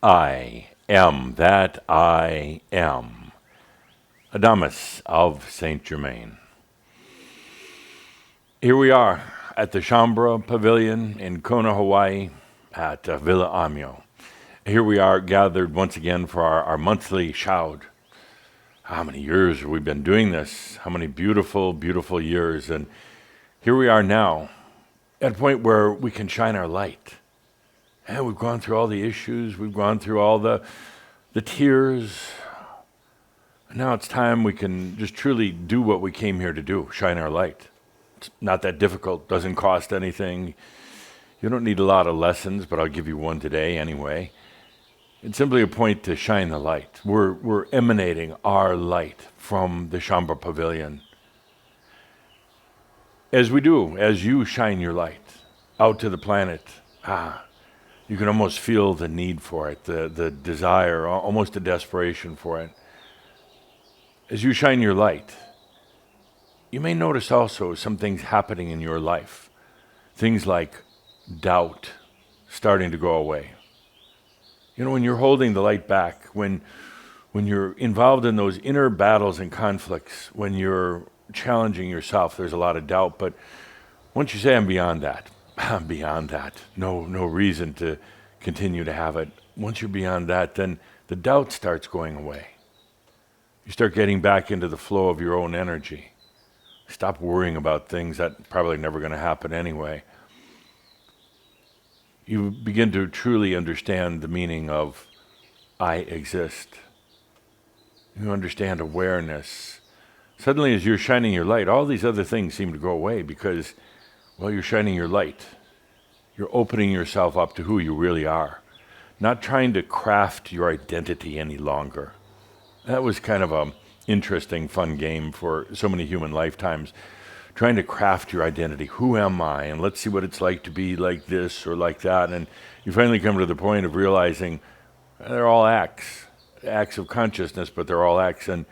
I am that I am. Adamus of Saint Germain. Here we are at the Shambhala Pavilion in Kona, Hawaii, at Villa Amio. Here we are gathered once again for our monthly shout. How many years have we been doing this? How many beautiful, beautiful years? And here we are now at a point where we can shine our light. And we've gone through all the issues, we've gone through all the tears. Now it's time we can just truly do what we came here to do, shine our light. It's not that difficult, doesn't cost anything. You don't need a lot of lessons, but I'll give you one today anyway. It's simply a point to shine the light. We're emanating our light from the Shambhala Pavilion. As we do, as you shine your light out to the planet, you can almost feel the need for it, the desire, almost a desperation for it. As you shine your light, you may notice also some things happening in your life. Things like doubt starting to go away. You know, when you're holding the light back, when you're involved in those inner battles and conflicts, when you're challenging yourself, there's a lot of doubt. But once you say, I'm beyond that, I'm beyond that, no reason to continue to have it. Once you're beyond that, then the doubt starts going away. You start getting back into the flow of your own energy. Stop worrying about things that probably never going to happen anyway. You begin to truly understand the meaning of I exist. You understand awareness. Suddenly, as you're shining your light, all these other things seem to go away because, well, you're shining your light. You're opening yourself up to who you really are, not trying to craft your identity any longer. That was kind of an interesting, fun game for so many human lifetimes, trying to craft your identity. Who am I? And let's see what it's like to be like this or like that. And you finally come to the point of realizing they're all acts of consciousness, but they're all acts. And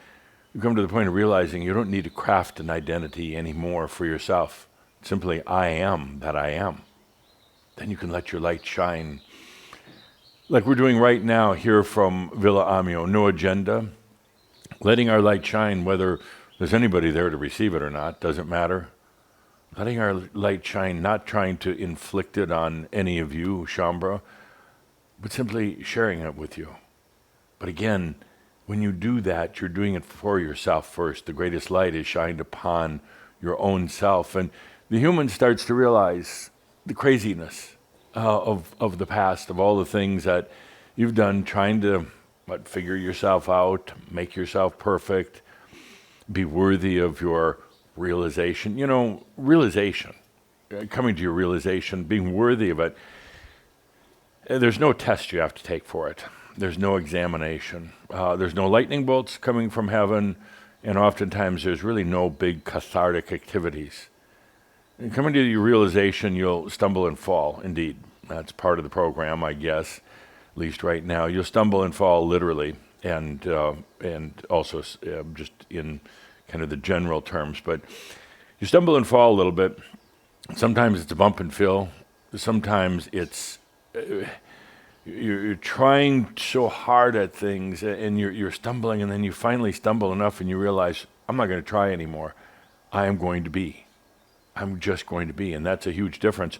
you come to the point of realizing you don't need to craft an identity anymore for yourself. Simply, I am that I am. Then you can let your light shine. Like we're doing right now here from Villa Amio, no agenda. Letting our light shine, whether there's anybody there to receive it or not, doesn't matter. Letting our light shine, not trying to inflict it on any of you, Shambhala, but simply sharing it with you. But again, when you do that, you're doing it for yourself first. The greatest light is shined upon your own self. And the human starts to realize the craziness of the past, of all the things that you've done trying to figure yourself out, make yourself perfect, be worthy of your realization. You know, realization, coming to your realization, being worthy of it. There's no test you have to take for it. There's no examination. There's no lightning bolts coming from heaven, and oftentimes there's really no big cathartic activities. And coming to your realization, you'll stumble and fall, indeed. That's part of the program, I guess. At least right now, you'll stumble and fall literally, and also just in kind of the general terms. But you stumble and fall a little bit. Sometimes it's a bump and fill. Sometimes it's you're trying so hard at things, and you're stumbling, and then you finally stumble enough, and you realize, I'm not going to try anymore. I am going to be. I'm just going to be, and that's a huge difference.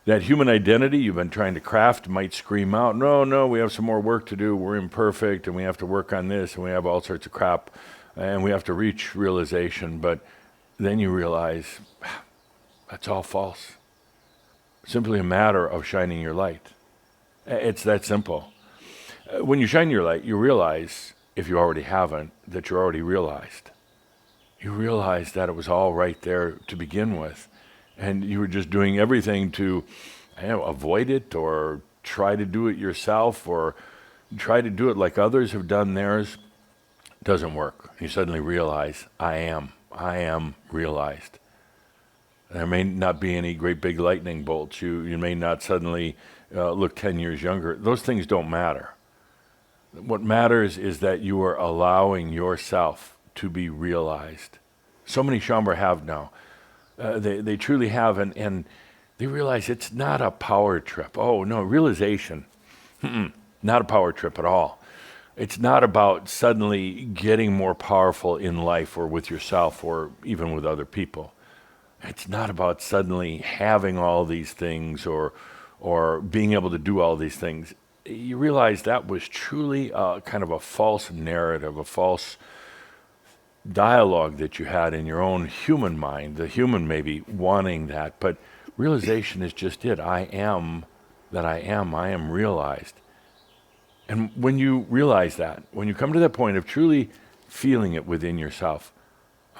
That human identity you've been trying to craft might scream out, no, we have some more work to do, we're imperfect, and we have to work on this, and we have all sorts of crap, and we have to reach realization. But then you realize, that's all false. Simply a matter of shining your light. It's that simple. When you shine your light, you realize, if you already haven't, that you're already realized. You realize that it was all right there to begin with. And you were just doing everything to avoid it or try to do it yourself or try to do it like others have done theirs. It doesn't work. You suddenly realize, I am realized. There may not be any great big lightning bolts. You may not suddenly look 10 years younger. Those things don't matter. What matters is that you are allowing yourself to be realized. So many Shambhala have now. They truly have, and they realize it's not a power trip. Oh, no, realization. Not a power trip at all. It's not about suddenly getting more powerful in life or with yourself or even with other people. It's not about suddenly having all these things or being able to do all these things. You realize that was truly kind of a false narrative, a false dialogue that you had in your own human mind, the human maybe wanting that, but realization is just it. I am that I am realized. And when you realize that, when you come to that point of truly feeling it within yourself,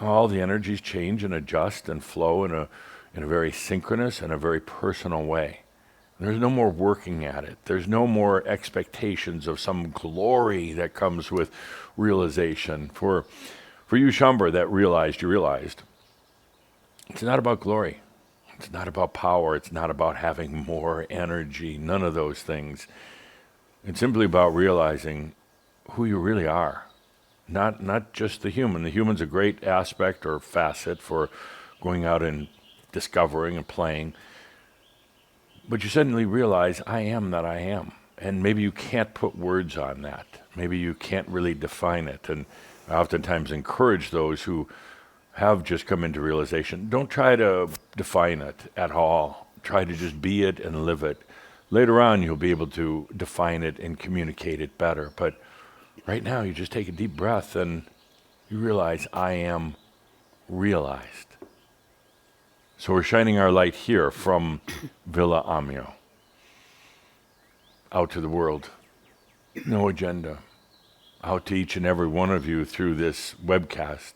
all the energies change and adjust and flow in a very synchronous and a very personal way. There's no more working at it. There's no more expectations of some glory that comes with realization. For you, Shaumbra, that you realized, it's not about glory. It's not about power. It's not about having more energy. None of those things. It's simply about realizing who you really are. Not just the human. The human's a great aspect or facet for going out and discovering and playing. But you suddenly realize, I am that I am. And maybe you can't put words on that. Maybe you can't really define it. And I oftentimes encourage those who have just come into realization, don't try to define it at all. Try to just be it and live it. Later on, you'll be able to define it and communicate it better. But right now, you just take a deep breath and you realize, I am realized. So we're shining our light here from Villa Amio out to the world. No agenda. Out to each and every one of you through this webcast.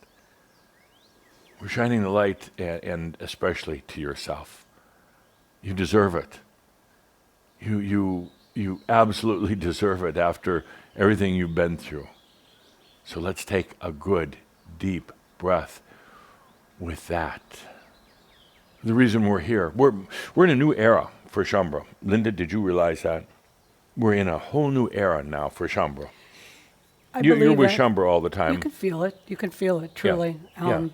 We're shining the light and especially to yourself. You deserve it. You absolutely deserve it after everything you've been through. So let's take a good, deep breath with that. The reason we're here, we're in a new era for Shaumbra. Linda, did you realize that? We're in a whole new era now for Shaumbra. You're with Shaumbra all the time. You can feel it. You can feel it, truly. Yeah.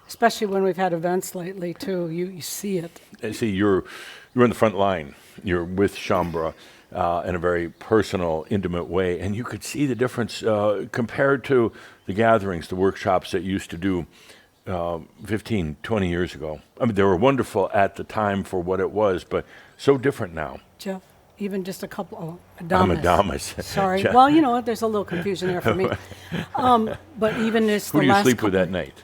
Especially when we've had events lately, too. You see it. See, you're in the front line. You're with Shaumbra in a very personal, intimate way. And you could see the difference compared to the gatherings, the workshops that you used to do 15, 20 years ago. I mean, they were wonderful at the time for what it was, but so different now. Jeff, even just a couple, Adamus. I'm Adamus. Sorry. Well, you know what, there's a little confusion there for me. But even this, Who do you sleep with at night?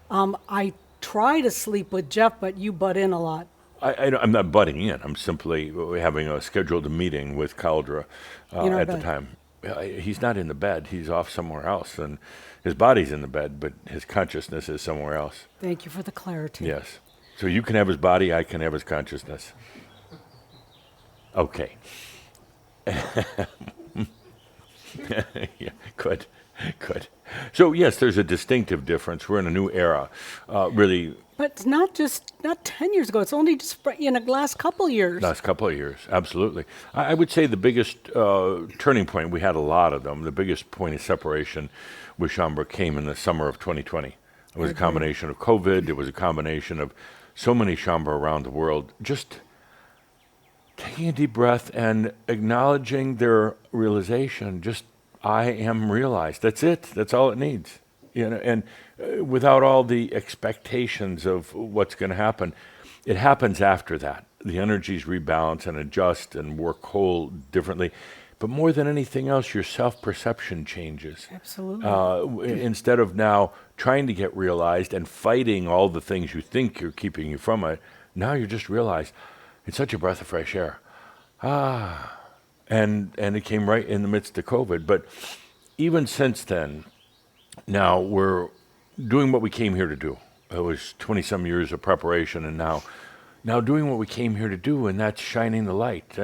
I try to sleep with Jeff, but you butt in a lot. I'm not butting in. I'm simply having a scheduled meeting with Caldra at the time. He's not in the bed. He's off somewhere else. And his body's in the bed, but his consciousness is somewhere else. Thank you for the clarity. Yes. So you can have his body, I can have his consciousness. Okay. Yeah, good. So yes, there's a distinctive difference. We're in a new era, really. But it's not 10 years ago. It's only just in the last couple years. Last couple of years, absolutely. I would say the biggest turning point, we had a lot of them, the biggest point of separation with Shaumbra came in the summer of 2020. It was a combination of COVID. It was a combination of so many Shaumbra around the world just taking a deep breath and acknowledging their realization, just I am realized. That's it. That's all it needs. You know, and without all the expectations of what's going to happen, it happens after that. The energies rebalance and adjust and work whole differently. But more than anything else, your self-perception changes. Absolutely. Instead of now trying to get realized and fighting all the things you think are keeping you from it, now you just realize it's such a breath of fresh air. And it came right in the midst of COVID. But even since then, now we're doing what we came here to do. It was 20-some years of preparation, and now doing what we came here to do, and that's shining the light.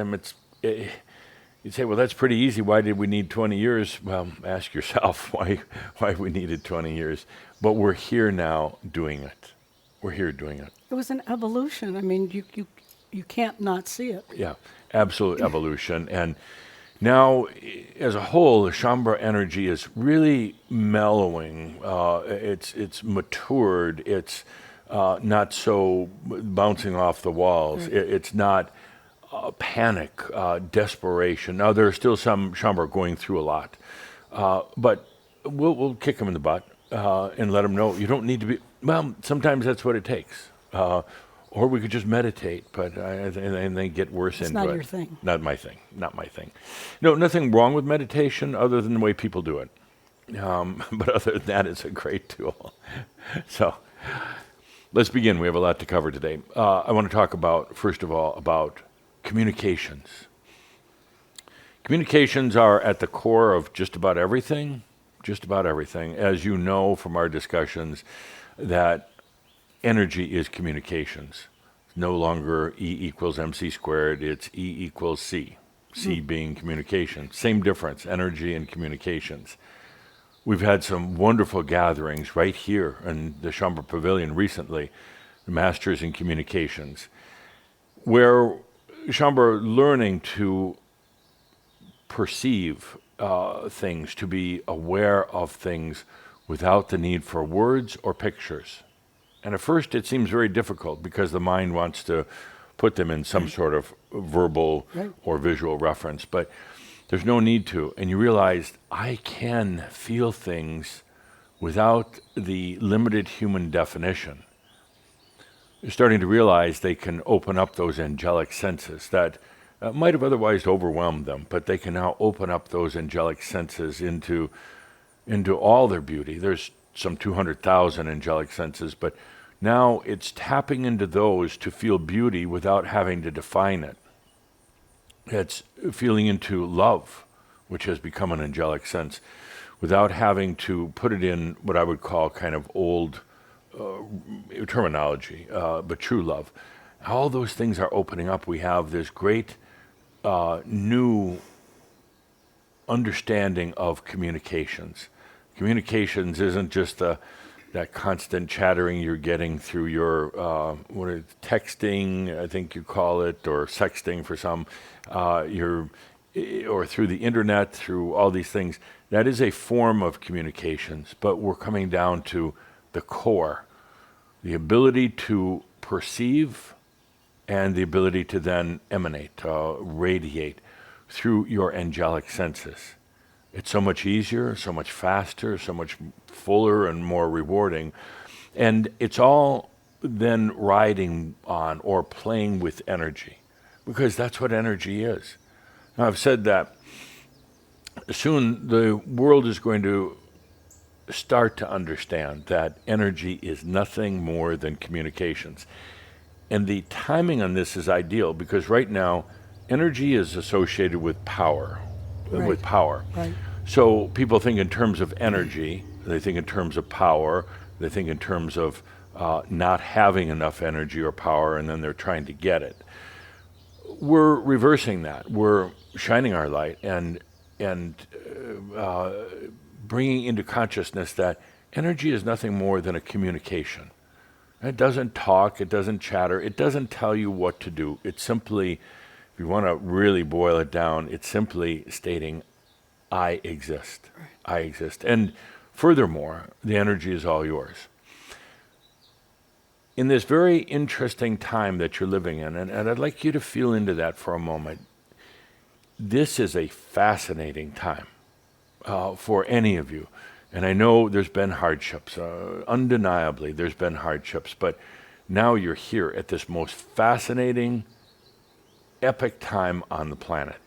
You'd say, well, that's pretty easy. Why did we need 20 years? Well, ask yourself why we needed 20 years. But we're here now doing it. We're here doing it. It was an evolution. I mean, you can't not see it. Yeah, absolute evolution. And now, as a whole, the Shaumbra energy is really mellowing. It's matured. It's not so bouncing off the walls. Right. It's not panic, desperation. Now, there are still some Shambhar going through a lot, but we'll kick them in the butt and let them know you don't need to be. Well, sometimes that's what it takes. Or we could just meditate, but and they get worse It's into not it. your thing. Not my thing. Not my thing. No, nothing wrong with meditation other than the way people do it. But other than that, it's a great tool. So let's begin. We have a lot to cover today. I want to talk about, first of all, about communications. Communications are at the core of just about everything. Just about everything. As you know from our discussions, that energy is communications. It's no longer E equals mc squared, it's E equals C. C being communication. Same difference, energy and communications. We've had some wonderful gatherings right here in the Shambhar Pavilion recently, the Masters in Communications, where Shambhar learning to perceive things, to be aware of things without the need for words or pictures. And at first it seems very difficult because the mind wants to put them in some sort of verbal or visual reference, but there's no need to. And you realize I can feel things without the limited human definition. You're starting to realize they can open up those angelic senses that might have otherwise overwhelmed them, but they can now open up those angelic senses into all their beauty. There's some 200,000 angelic senses, but now it's tapping into those to feel beauty without having to define it. It's feeling into love, which has become an angelic sense, without having to put it in what I would call kind of old terminology, but true love. All those things are opening up. We have this great new understanding of communications. Communications isn't just that constant chattering you're getting through your texting, I think you call it, or sexting for some, or through the internet, through all these things. That is a form of communications, but we're coming down to the core, the ability to perceive and the ability to then emanate, radiate through your angelic senses. It's so much easier, so much faster, so much fuller and more rewarding. And it's all then riding on or playing with energy, because that's what energy is. Now, I've said that soon the world is going to start to understand that energy is nothing more than communications. And the timing on this is ideal because right now, energy is associated with power. With power. Right. So people think in terms of energy, they think in terms of power, they think in terms of not having enough energy or power, and then they're trying to get it. We're reversing that. We're shining our light and bringing into consciousness that energy is nothing more than a communication. It doesn't talk, it doesn't chatter, it doesn't tell you what to do. It's simply, if you want to really boil it down, it's simply stating, I exist. Right. I exist. And furthermore, the energy is all yours. In this very interesting time that you're living in, and I'd like you to feel into that for a moment, this is a fascinating time for any of you. And I know there's been hardships, undeniably there's been hardships, but now you're here at this most fascinating, epic time on the planet.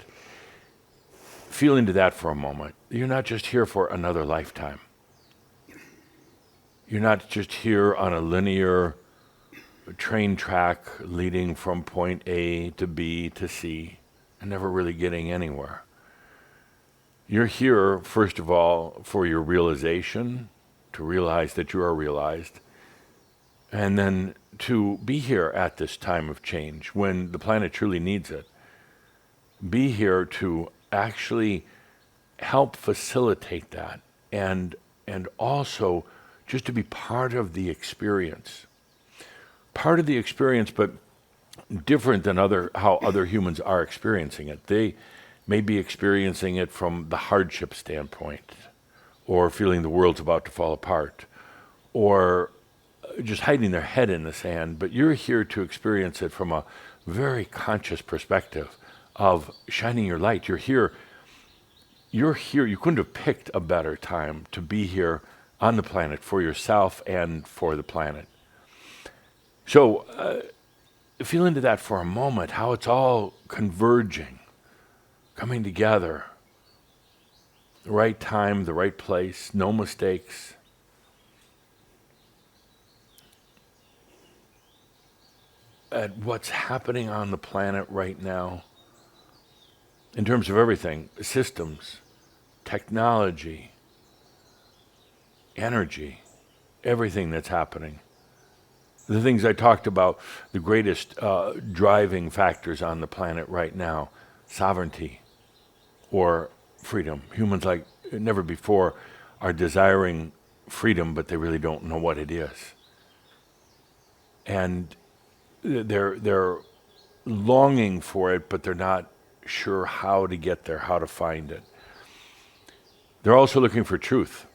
Feel into that for a moment. You're not just here for another lifetime. You're not just here on a linear train track leading from point A to B to C and never really getting anywhere. You're here, first of all, for your realization, to realize that you are realized, and then to be here at this time of change when the planet truly needs it. Be here to actually help facilitate that and also just to be part of the experience. Part of the experience, but different than how other humans are experiencing it. They may be experiencing it from the hardship standpoint, or feeling the world's about to fall apart, or just hiding their head in the sand, but you're here to experience it from a very conscious perspective of shining your light. You're here. You couldn't have picked a better time to be here on the planet for yourself and for the planet. So feel into that for a moment, how it's all converging, coming together. The right time, the right place, no mistakes. At what's happening on the planet right now, in terms of everything, systems, technology, energy, everything that's happening. The things I talked about, the greatest driving factors on the planet right now, sovereignty or freedom. Humans like never before are desiring freedom, but they really don't know what it is. And they're longing for it, but they're not sure how to get there, how to find it. They're also looking for truth.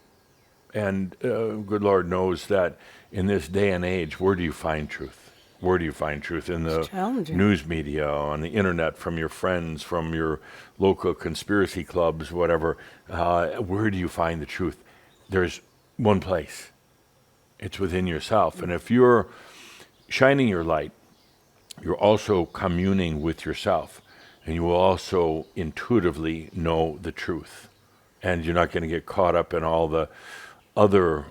And good Lord knows that in this day and age, where do you find truth? Where do you find truth? In the news media, on the internet, from your friends, from your local conspiracy clubs, whatever. Where do you find the truth? There's one place. It's within yourself. And if you're shining your light, you're also communing with yourself. And you will also intuitively know the truth. And you're not going to get caught up in all the other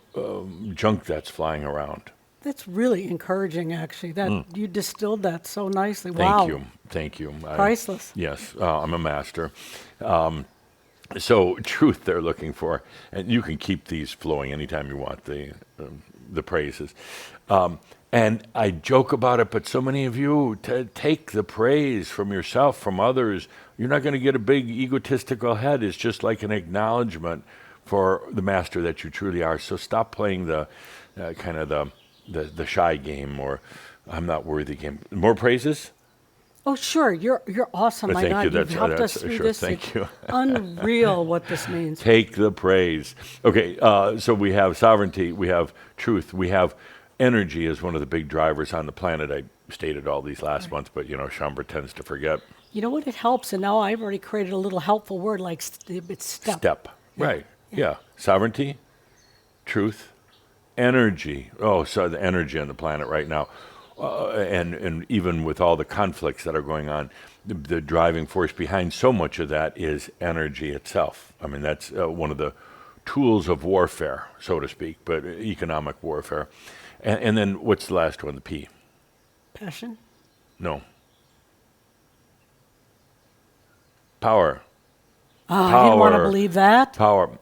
junk that's flying around. That's really encouraging, actually. That you distilled that so nicely. Thank you. Priceless. Yes, I'm a master. So truth they're looking for, and you can keep these flowing anytime you want, the praises. And I joke about it, but so many of you take the praise from yourself, from others. You're not going to get a big egotistical head. It's just like an acknowledgement for the master that you truly are. So stop playing the kind of the shy game or I'm not worthy game. More praises? Oh, sure. You're awesome. Thank you. You've helped us through sure, this. Thank you. Unreal what this means. Take the praise. Okay, so we have sovereignty, we have truth, we have energy as one of the big drivers on the planet. I stated all these last month, but Shambra tends to forget. You know what? It helps, and now I've already created a little helpful word like it's step. Step. Right. Yeah. Sovereignty, truth, energy. Oh, so the energy on the planet right now. And even with all the conflicts that are going on, the driving force behind so much of that is energy itself. I mean, that's one of the tools of warfare, so to speak, but economic warfare. And then what's the last one, the P? Passion? No. Power. I didn't want to believe that. Power.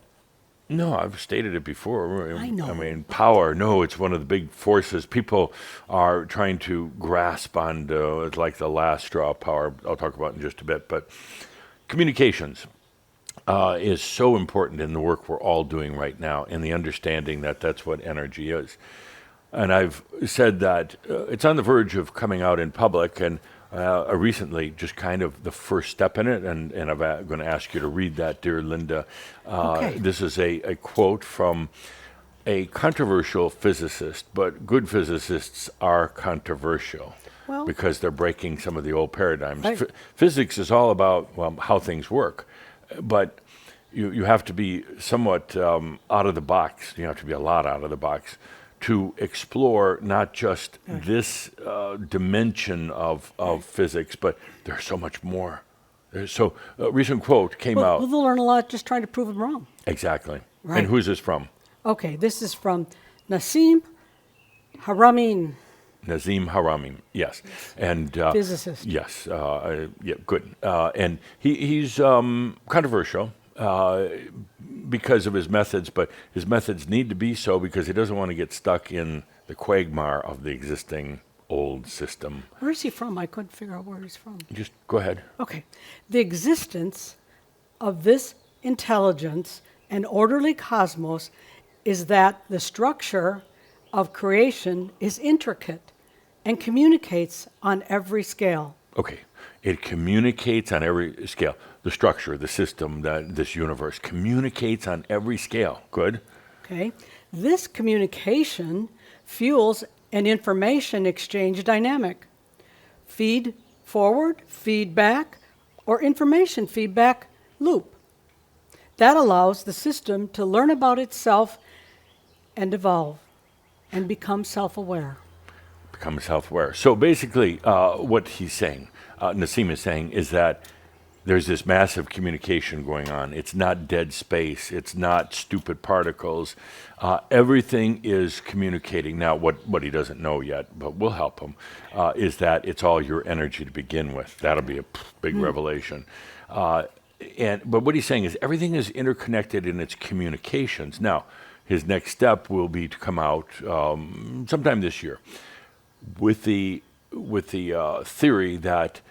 No, I've stated it before. I know. I mean, power. No, it's one of the big forces. People are trying to grasp onto. It's like the last straw of power. I'll talk about in just a bit. But communications is so important in the work we're all doing right now, and the understanding that that's what energy is. And I've said that it's on the verge of coming out in public, and recently just kind of the first step in it, and I'm going to ask you to read that, dear Linda. Okay. This is a quote from a controversial physicist, but good physicists are controversial because they're breaking some of the old paradigms. Right. Physics is all about how things work, but you have to be somewhat out of the box. You have to be a lot out of the box to explore not just this dimension of physics, but there's so much more. So a recent quote came out. We'll learn a lot just trying to prove them wrong. Exactly. Right. And who's this from? Okay, this is from Nassim Haramein. Nazim Haramein, yes. And physicist. Yes, yeah, good. And he's controversial. Because of his methods, but his methods need to be so because he doesn't want to get stuck in the quagmire of the existing old system. Where is he from? I couldn't figure out where he's from. Just go ahead. Okay. The existence of this intelligence and orderly cosmos is that the structure of creation is intricate and communicates on every scale. Okay. It communicates on every scale. The structure, the system, this universe communicates on every scale. Good. Okay. This communication fuels an information exchange dynamic. Feed forward, feedback, or information feedback loop. That allows the system to learn about itself and evolve and become self-aware. Become self-aware. So basically, what he's saying, Nassim is saying, is that there's this massive communication going on. It's not dead space. It's not stupid particles. Everything is communicating. Now, what he doesn't know yet, but will help him, is that it's all your energy to begin with. That'll be a big revelation. But what he's saying is everything is interconnected in its communications. Now, his next step will be to come out sometime this year with the theory that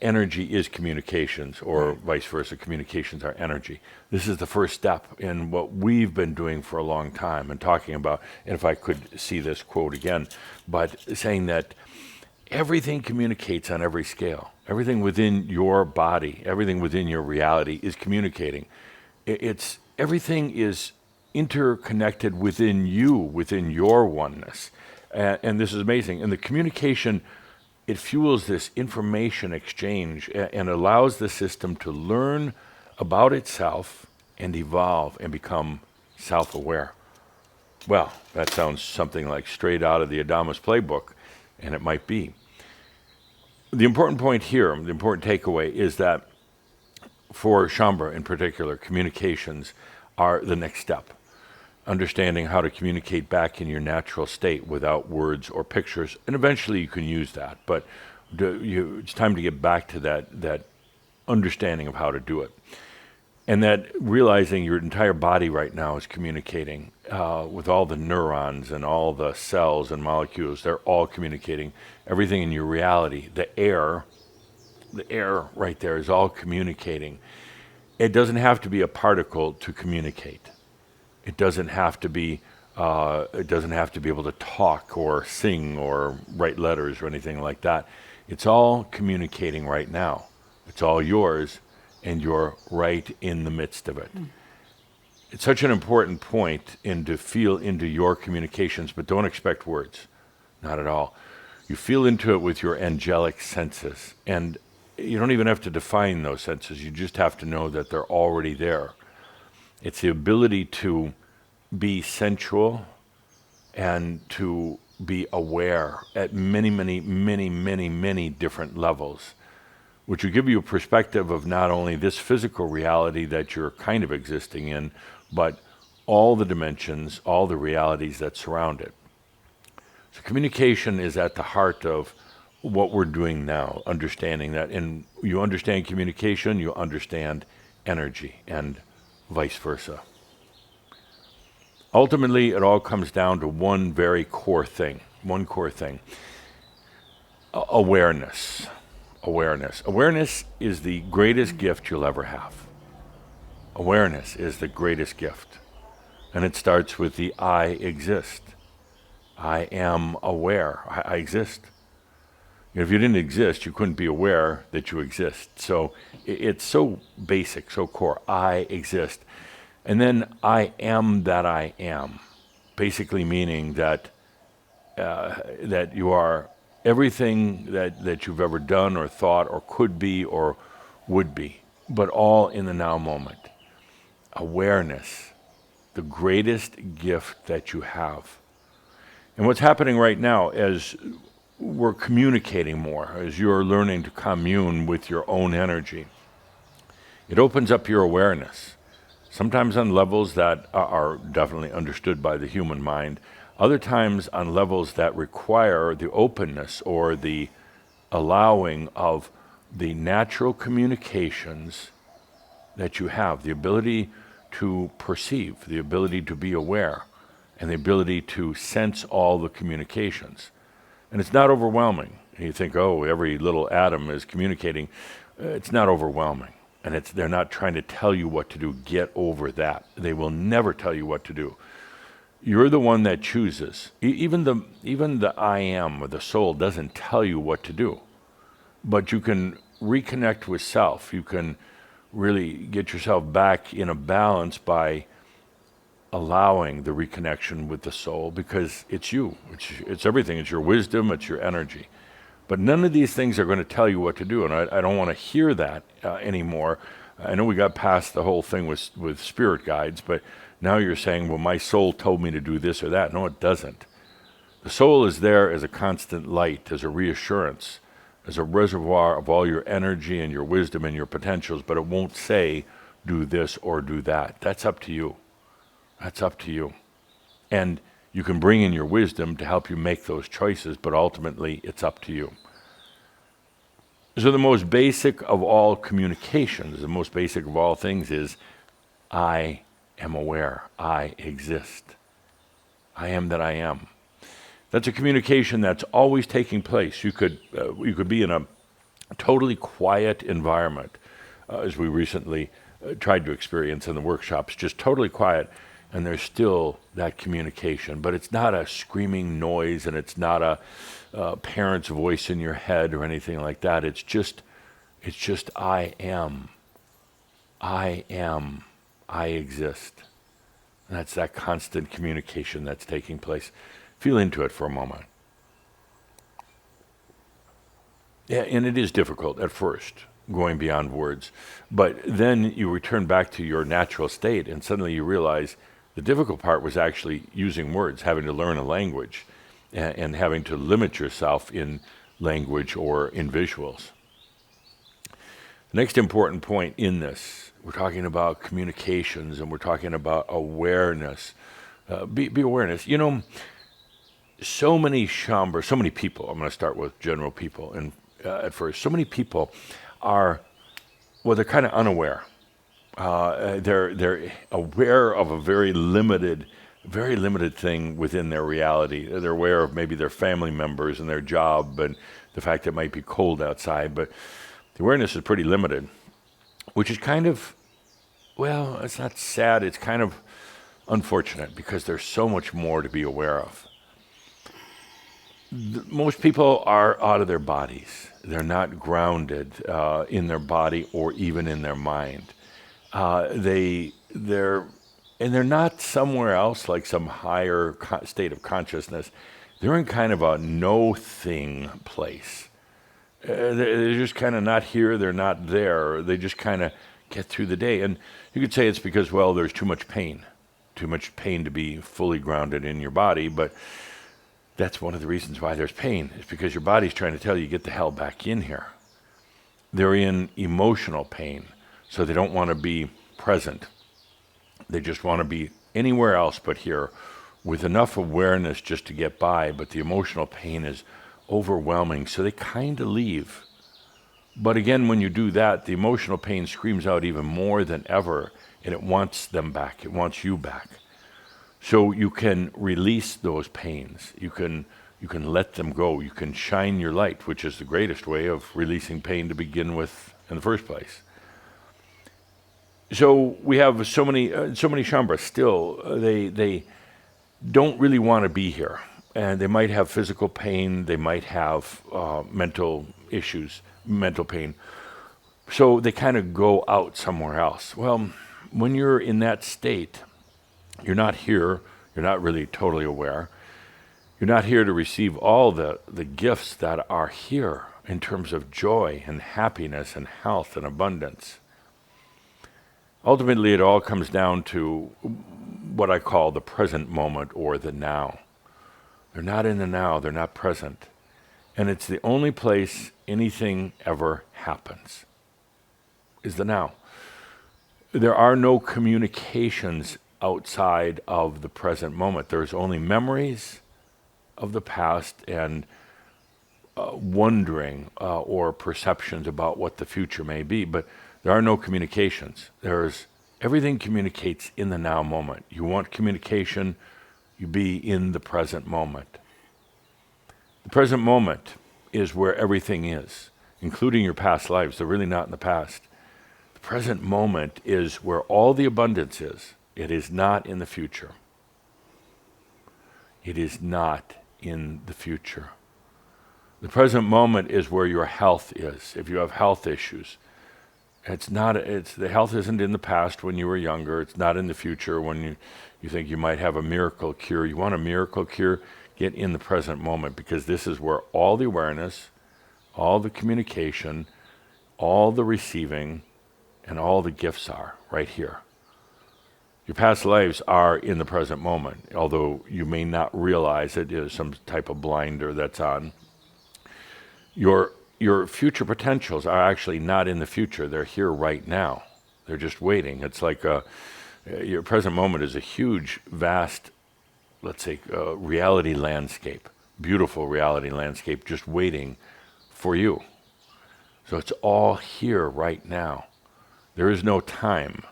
energy is communications, or vice versa, communications are energy. This is the first step in what we've been doing for a long time and talking about, and if I could see this quote again, but saying that everything communicates on every scale. Everything within your body, everything within your reality is communicating. Everything is interconnected within you, within your oneness. And this is amazing. And the communication, it fuels this information exchange and allows the system to learn about itself and evolve and become self-aware. Well, that sounds something like straight out of the Adamus playbook, and it might be. The important point here, the important takeaway, is that for Shaumbra in particular, communications are the next step. Understanding how to communicate back in your natural state without words or pictures, and eventually you can use that, but it's time to get back to that understanding of how to do it. And that realizing your entire body right now is communicating with all the neurons and all the cells and molecules. They're all communicating. Everything in your reality, the air right there is all communicating. It doesn't have to be a particle to communicate. It doesn't have to be able to talk or sing or write letters or anything like that. It's all communicating right now. It's all yours, and you're right in the midst of it. It's such an important point to feel into your communications, but don't expect words. Not at all. You feel into it with your angelic senses, and you don't even have to define those senses. You just have to know that they're already there. It's the ability to be sensual and to be aware at many, many, many, many, many different levels, which will give you a perspective of not only this physical reality that you're kind of existing in, but all the dimensions, all the realities that surround it. So communication is at the heart of what we're doing now, understanding that. And you understand communication, you understand energy, and vice versa. Ultimately, it all comes down to one very core thing, awareness. Awareness is the greatest gift you'll ever have. Awareness is the greatest gift. And it starts with the I exist. I am aware. I exist. If you didn't exist, you couldn't be aware that you exist. So it's so basic, so core. I exist. And then I am that I am, basically meaning that that you are everything that you've ever done or thought or could be or would be, but all in the now moment. Awareness, the greatest gift that you have. And what's happening right now as we're communicating more, as you're learning to commune with your own energy, it opens up your awareness. Sometimes on levels that are definitely understood by the human mind, other times on levels that require the openness or the allowing of the natural communications that you have, the ability to perceive, the ability to be aware, and the ability to sense all the communications. And it's not overwhelming. You think, oh, every little atom is communicating. It's not overwhelming. And they're not trying to tell you what to do. Get over that. They will never tell you what to do. You're the one that chooses. Even the I am, or the soul, doesn't tell you what to do. But you can reconnect with self. You can really get yourself back in a balance by allowing the reconnection with the soul, because it's you. It's everything. It's your wisdom. It's your energy. But none of these things are going to tell you what to do, and I don't want to hear that anymore. I know we got past the whole thing with spirit guides, but now you're saying, well, my soul told me to do this or that. No, it doesn't. The soul is there as a constant light, as a reassurance, as a reservoir of all your energy and your wisdom and your potentials, but it won't say, do this or do that. That's up to you. That's up to you. And you can bring in your wisdom to help you make those choices, but ultimately it's up to you. So the most basic of all communications, the most basic of all things is, I am aware. I exist. I am that I am. That's a communication that's always taking place. You could be in a totally quiet environment, as we recently tried to experience in the workshops, just totally quiet, and there's still that communication. But it's not a screaming noise, and it's not a parent's voice in your head or anything like that. It's just I am. I am. I exist. And that's that constant communication that's taking place. Feel into it for a moment. Yeah, and it is difficult at first, going beyond words. But then you return back to your natural state, and suddenly you realize the difficult part was actually using words, having to learn a language, and having to limit yourself in language or in visuals. The next important point in this, we're talking about communications, and we're talking about awareness. Be awareness. You know, so many Shaumbras, so many people, I'm going to start with general people and at first, so many people are, well, they're kind of unaware. They're aware of a very limited thing within their reality. They're aware of maybe their family members and their job and the fact that it might be cold outside, but the awareness is pretty limited, which is kind of, well, it's not sad, it's kind of unfortunate, because there's so much more to be aware of. Most people are out of their bodies. They're not grounded in their body or even in their mind. They're not somewhere else, like some higher state of consciousness. They're in kind of a no-thing place. They're just kind of not here, they're not there. They just kind of get through the day. And you could say it's because, well, there's too much pain to be fully grounded in your body, but that's one of the reasons why there's pain. It's because your body's trying to tell you, get the hell back in here. They're in emotional pain, so they don't want to be present. They just want to be anywhere else but here, with enough awareness just to get by, but the emotional pain is overwhelming, so they kind of leave. But again, when you do that, the emotional pain screams out even more than ever, and it wants them back. It wants you back. So you can release those pains. You can let them go. You can shine your light, which is the greatest way of releasing pain to begin with in the first place. So we have so many Shaumbras still. They don't really want to be here, and they might have physical pain. They might have mental issues, mental pain. So they kind of go out somewhere else. Well, when you're in that state, you're not here. You're not really totally aware. You're not here to receive all the gifts that are here in terms of joy and happiness and health and abundance. Ultimately, it all comes down to what I call the present moment, or the now. They're not in the now. They're not present. And it's the only place anything ever happens, is the now. There are no communications outside of the present moment. There's only memories of the past and wondering or perceptions about what the future may be, but there are no communications. Everything communicates in the now moment. You want communication, you be in the present moment. The present moment is where everything is, including your past lives. They're really not in the past. The present moment is where all the abundance is. It is not in the future. It is not in the future. The present moment is where your health is. If you have health issues, It's not, it's, the health isn't in the past when you were younger. It's not in the future when you think you might have a miracle cure. You want a miracle cure? Get in the present moment, because this is where all the awareness, all the communication, all the receiving, and all the gifts are right here. Your past lives are in the present moment, although you may not realize it. There's some type of blinder that's on. Your future potentials are actually not in the future. They're here right now. They're just waiting. It's like your present moment is a huge, vast, let's say, reality landscape, beautiful reality landscape, just waiting for you. So it's all here right now. There is no time.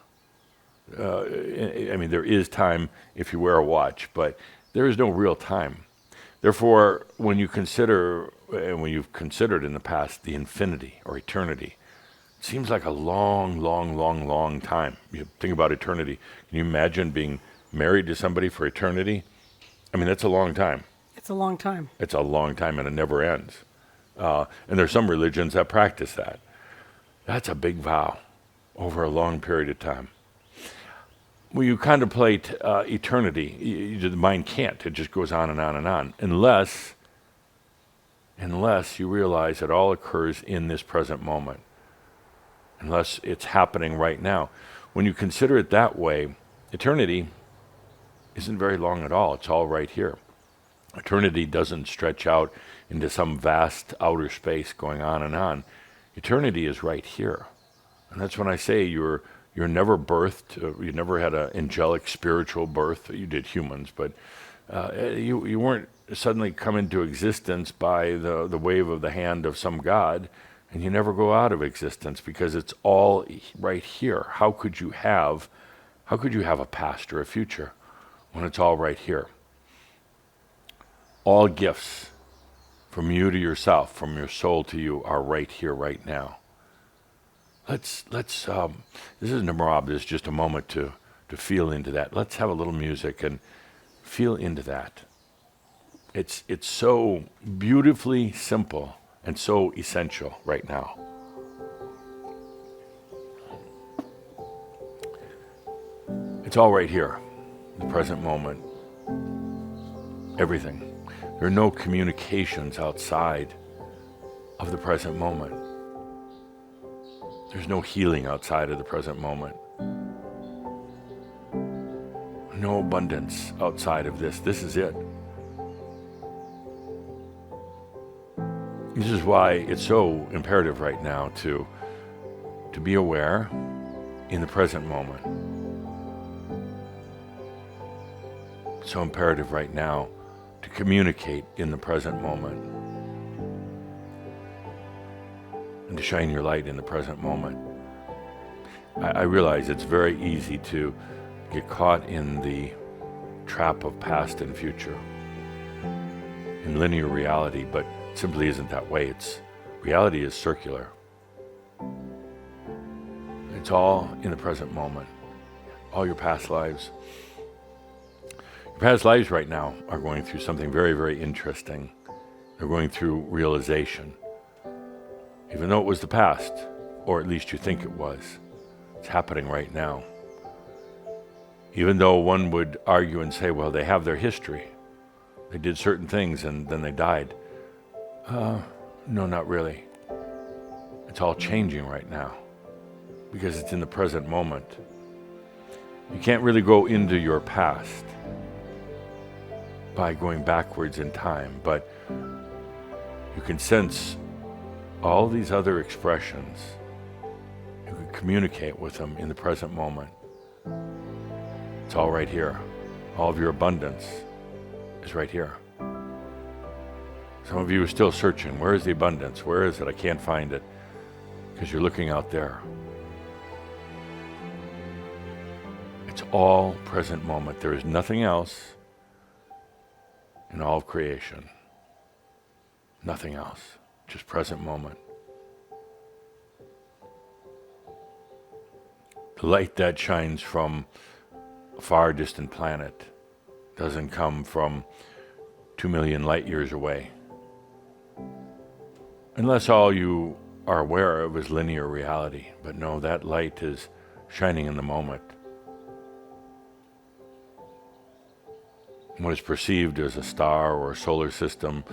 I mean, there is time if you wear a watch, but there is no real time. Therefore, when you consider, and when you've considered in the past, the infinity or eternity, it seems like a long, long, long, long time. You think about eternity. Can you imagine being married to somebody for eternity? I mean, that's a long time. It's a long time. It's a long time, and it never ends. And there's some religions that practice that. That's a big vow over a long period of time. When you contemplate eternity, the mind can't. It just goes on and on and on, unless you realize it all occurs in this present moment, unless it's happening right now. When you consider it that way, eternity isn't very long at all. It's all right here. Eternity doesn't stretch out into some vast outer space going on and on. Eternity is right here. And that's when I say you're never birthed. You never had an angelic spiritual birth. You did humans, but you weren't suddenly come into existence by the wave of the hand of some god, and you never go out of existence because it's all right here. How could you have a past or a future when it's all right here? All gifts from you to yourself, from your soul to you, are right here, right now. Let's this is Namarab. This is just a moment to feel into that. Let's have a little music and feel into that. It's so beautifully simple and so essential right now. It's all right here, the present moment. Everything. There are no communications outside of the present moment. There's no healing outside of the present moment. No abundance outside of this. This is it. This is why it's so imperative right now to be aware in the present moment. It's so imperative right now to communicate in the present moment and to shine your light in the present moment. I realize it's very easy to get caught in the trap of past and future, in linear reality, but it simply isn't that way. Reality is circular. It's all in the present moment. All your past lives. Your past lives right now are going through something very, very interesting. They're going through realization. Even though it was the past, or at least you think it was, it's happening right now. Even though one would argue and say, well, they have their history. They did certain things and then they died. No, not really. It's all changing right now because it's in the present moment. You can't really go into your past by going backwards in time, but you can sense all these other expressions. You can communicate with them in the present moment. It's all right here. All of your abundance is right here. Some of you are still searching. Where is the abundance? Where is it? I can't find it. Because you're looking out there. It's all present moment. There is nothing else in all of creation. Nothing else. Just present moment. The light that shines from a far distant planet doesn't come from 2 million light years away. Unless all you are aware of as linear reality. But no, that light is shining in the moment. What is perceived as a star or a solar system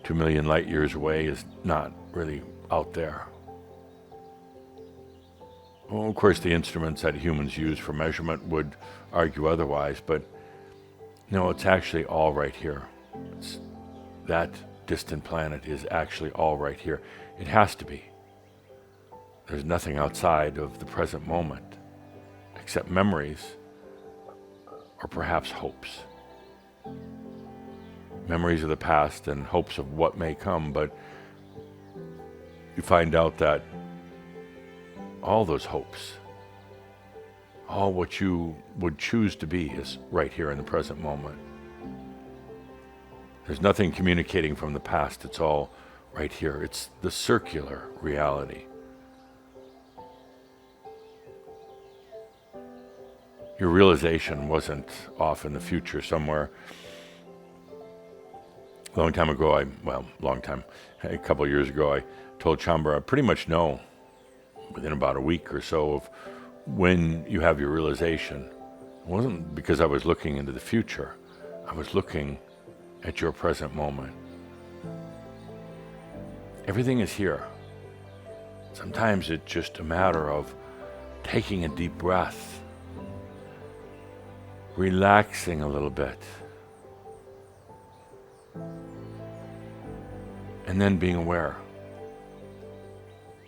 2 million light years away is not really out there. Well, of course, the instruments that humans use for measurement would argue otherwise, but no, it's actually all right here. That distant planet is actually all right here. It has to be. There's nothing outside of the present moment, except memories, or perhaps hopes. Memories of the past and hopes of what may come, but you find out that all those hopes, all what you would choose to be is right here in the present moment. There's nothing communicating from the past, it's all right here. It's the circular reality. Your realization wasn't off in the future somewhere. A long time ago, a couple of years ago, I told Chambra, I pretty much know within about a week or so of when you have your realization. It wasn't because I was looking into the future. I was looking at your present moment. Everything is here. Sometimes it's just a matter of taking a deep breath, relaxing a little bit, and then being aware,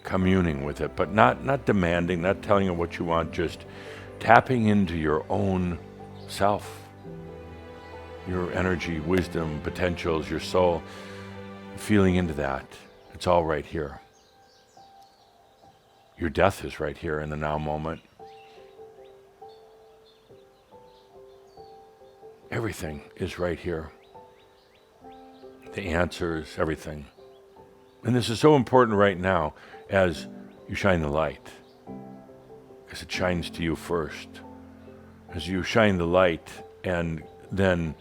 communing with it, but not demanding, not telling it what you want, just tapping into your own self, your energy, wisdom, potentials, your soul, feeling into that. It's all right here. Your death is right here in the now moment. Everything is right here. The answers, everything. And this is so important right now as you shine the light, because it shines to you first. As you shine the light and then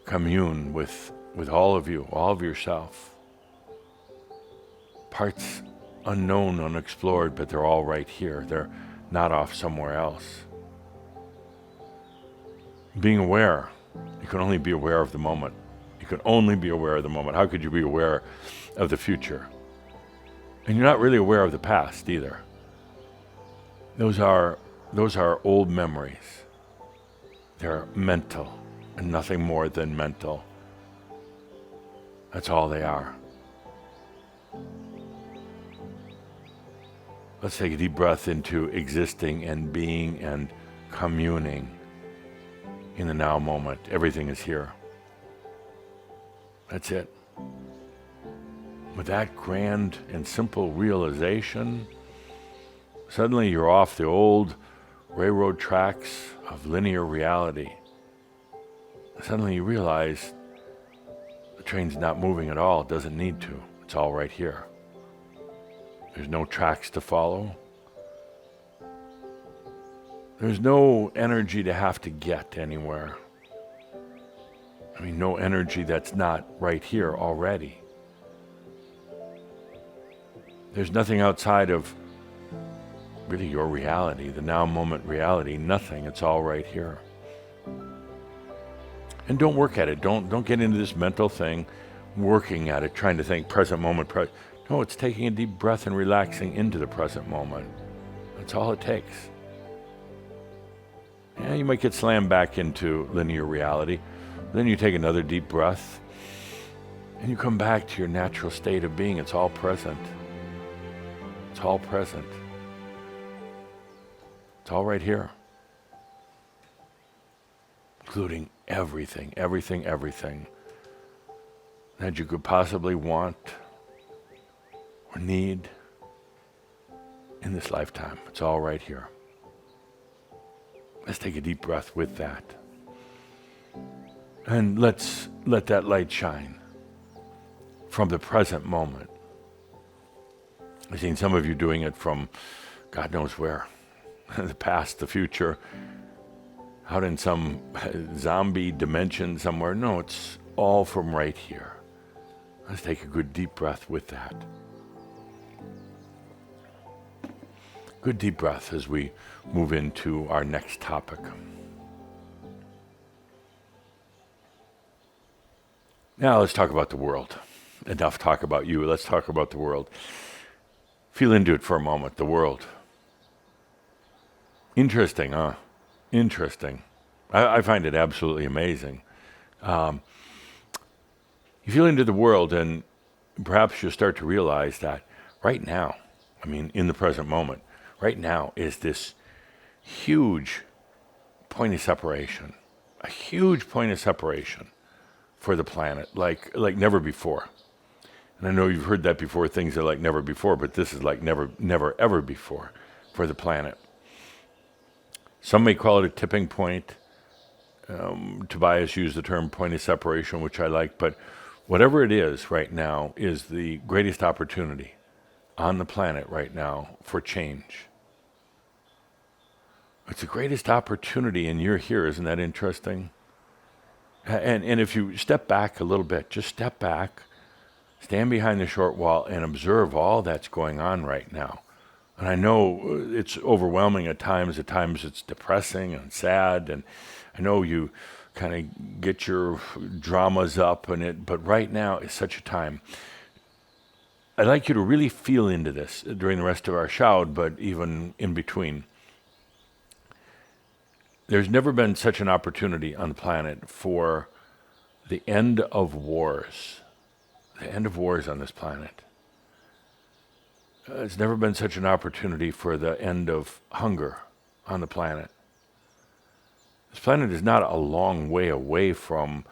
commune with all of you, all of yourself. Parts unknown, unexplored, but they're all right here. They're not off somewhere else. Being aware, you can only be aware of the moment. You can only be aware of the moment. How could you be aware of the future? And you're not really aware of the past either. Those are old memories. They're mental and nothing more than mental. That's all they are. Let's take a deep breath into existing and being and communing in the now moment. Everything is here. That's it. With that grand and simple realization, suddenly you're off the old railroad tracks of linear reality. Suddenly you realize the train's not moving at all. It doesn't need to. It's all right here. There's no tracks to follow. There's no energy to have to get anywhere. I mean, no energy that's not right here already. There's nothing outside of really your reality, the now moment reality, nothing. It's all right here. And don't work at it. Don't get into this mental thing, working at it, trying to think present moment. No, it's taking a deep breath and relaxing into the present moment. That's all it takes. Yeah, you might get slammed back into linear reality. Then you take another deep breath and you come back to your natural state of being. It's all present. It's all present. It's all right here. Including everything that you could possibly want or need in this lifetime. It's all right here. Let's take a deep breath with that. And let's let that light shine from the present moment. I've seen some of you doing it from God knows where. The past, the future, out in some zombie dimension somewhere. No, it's all from right here. Let's take a good deep breath with that. Good deep breath as we move into our next topic. Now let's talk about the world. Enough talk about you. Let's talk about the world. Feel into it for a moment. The world. Interesting, huh? Interesting. I find it absolutely amazing. You feel into the world, and perhaps you'll start to realize that right now, in the present moment, right now is this huge point of separation, a huge point of separation for the planet, like never before. And I know you've heard that before, things are like never before, but this is like never, ever before for the planet. Some may call it a tipping point. Tobias used the term point of separation, which I like, but whatever it is right now is the greatest opportunity on the planet right now for change. It's the greatest opportunity, and you're here. Isn't that interesting? And if you step back a little bit, just step back, stand behind the short wall, and observe all that's going on right now. And I know it's overwhelming at times. At times it's depressing and sad, and I know you kind of get your dramas up, but right now is such a time. I'd like you to really feel into this during the rest of our shout, but even in between. There's never been such an opportunity on the planet for the end of wars. The end of wars on this planet. It's never been such an opportunity for the end of hunger on the planet. This planet is not a long way away from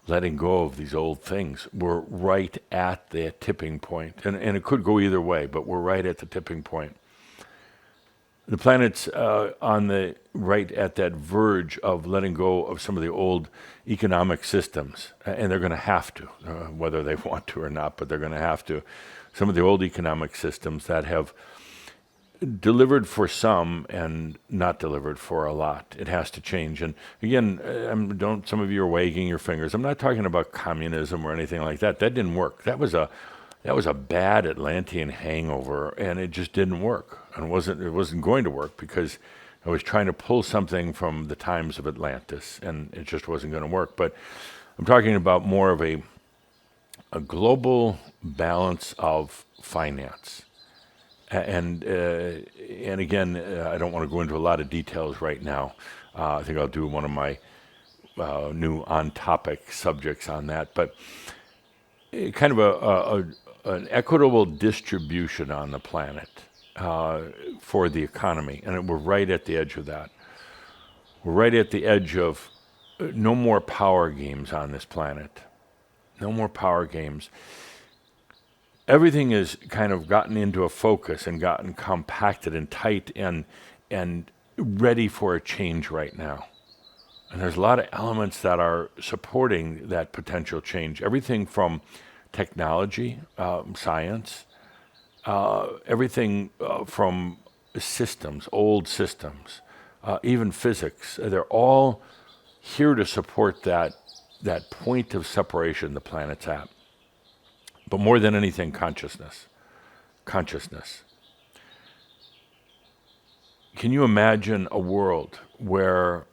letting go of these old things. We're right at the tipping point. And it could go either way, but we're right at the tipping point. The planet's on the right at that verge of letting go of some of the old economic systems, and they're going to have to, whether they want to or not, but they're going to have to. Some of the old economic systems that have delivered for some and not delivered for a lot. It has to change. And again, some of you are wagging your fingers. I'm not talking about communism or anything like that. That didn't work. That was a bad Atlantean hangover, and it just didn't work. And it wasn't going to work because I was trying to pull something from the times of Atlantis, and it just wasn't going to work. But I'm talking about more of a global balance of finance. And again, I don't want to go into a lot of details right now. I think I'll do one of my new on-topic subjects on that. But kind of an equitable distribution on the planet for the economy. And we're right at the edge of that. We're right at the edge of no more power games on this planet. No more power games. Everything has kind of gotten into a focus and gotten compacted and tight and ready for a change right now. And there's a lot of elements that are supporting that potential change. Everything from technology, science, everything from systems, old systems, even physics. They're all here to support that point of separation the planet's at. But more than anything, consciousness. Consciousness. Can you imagine a world where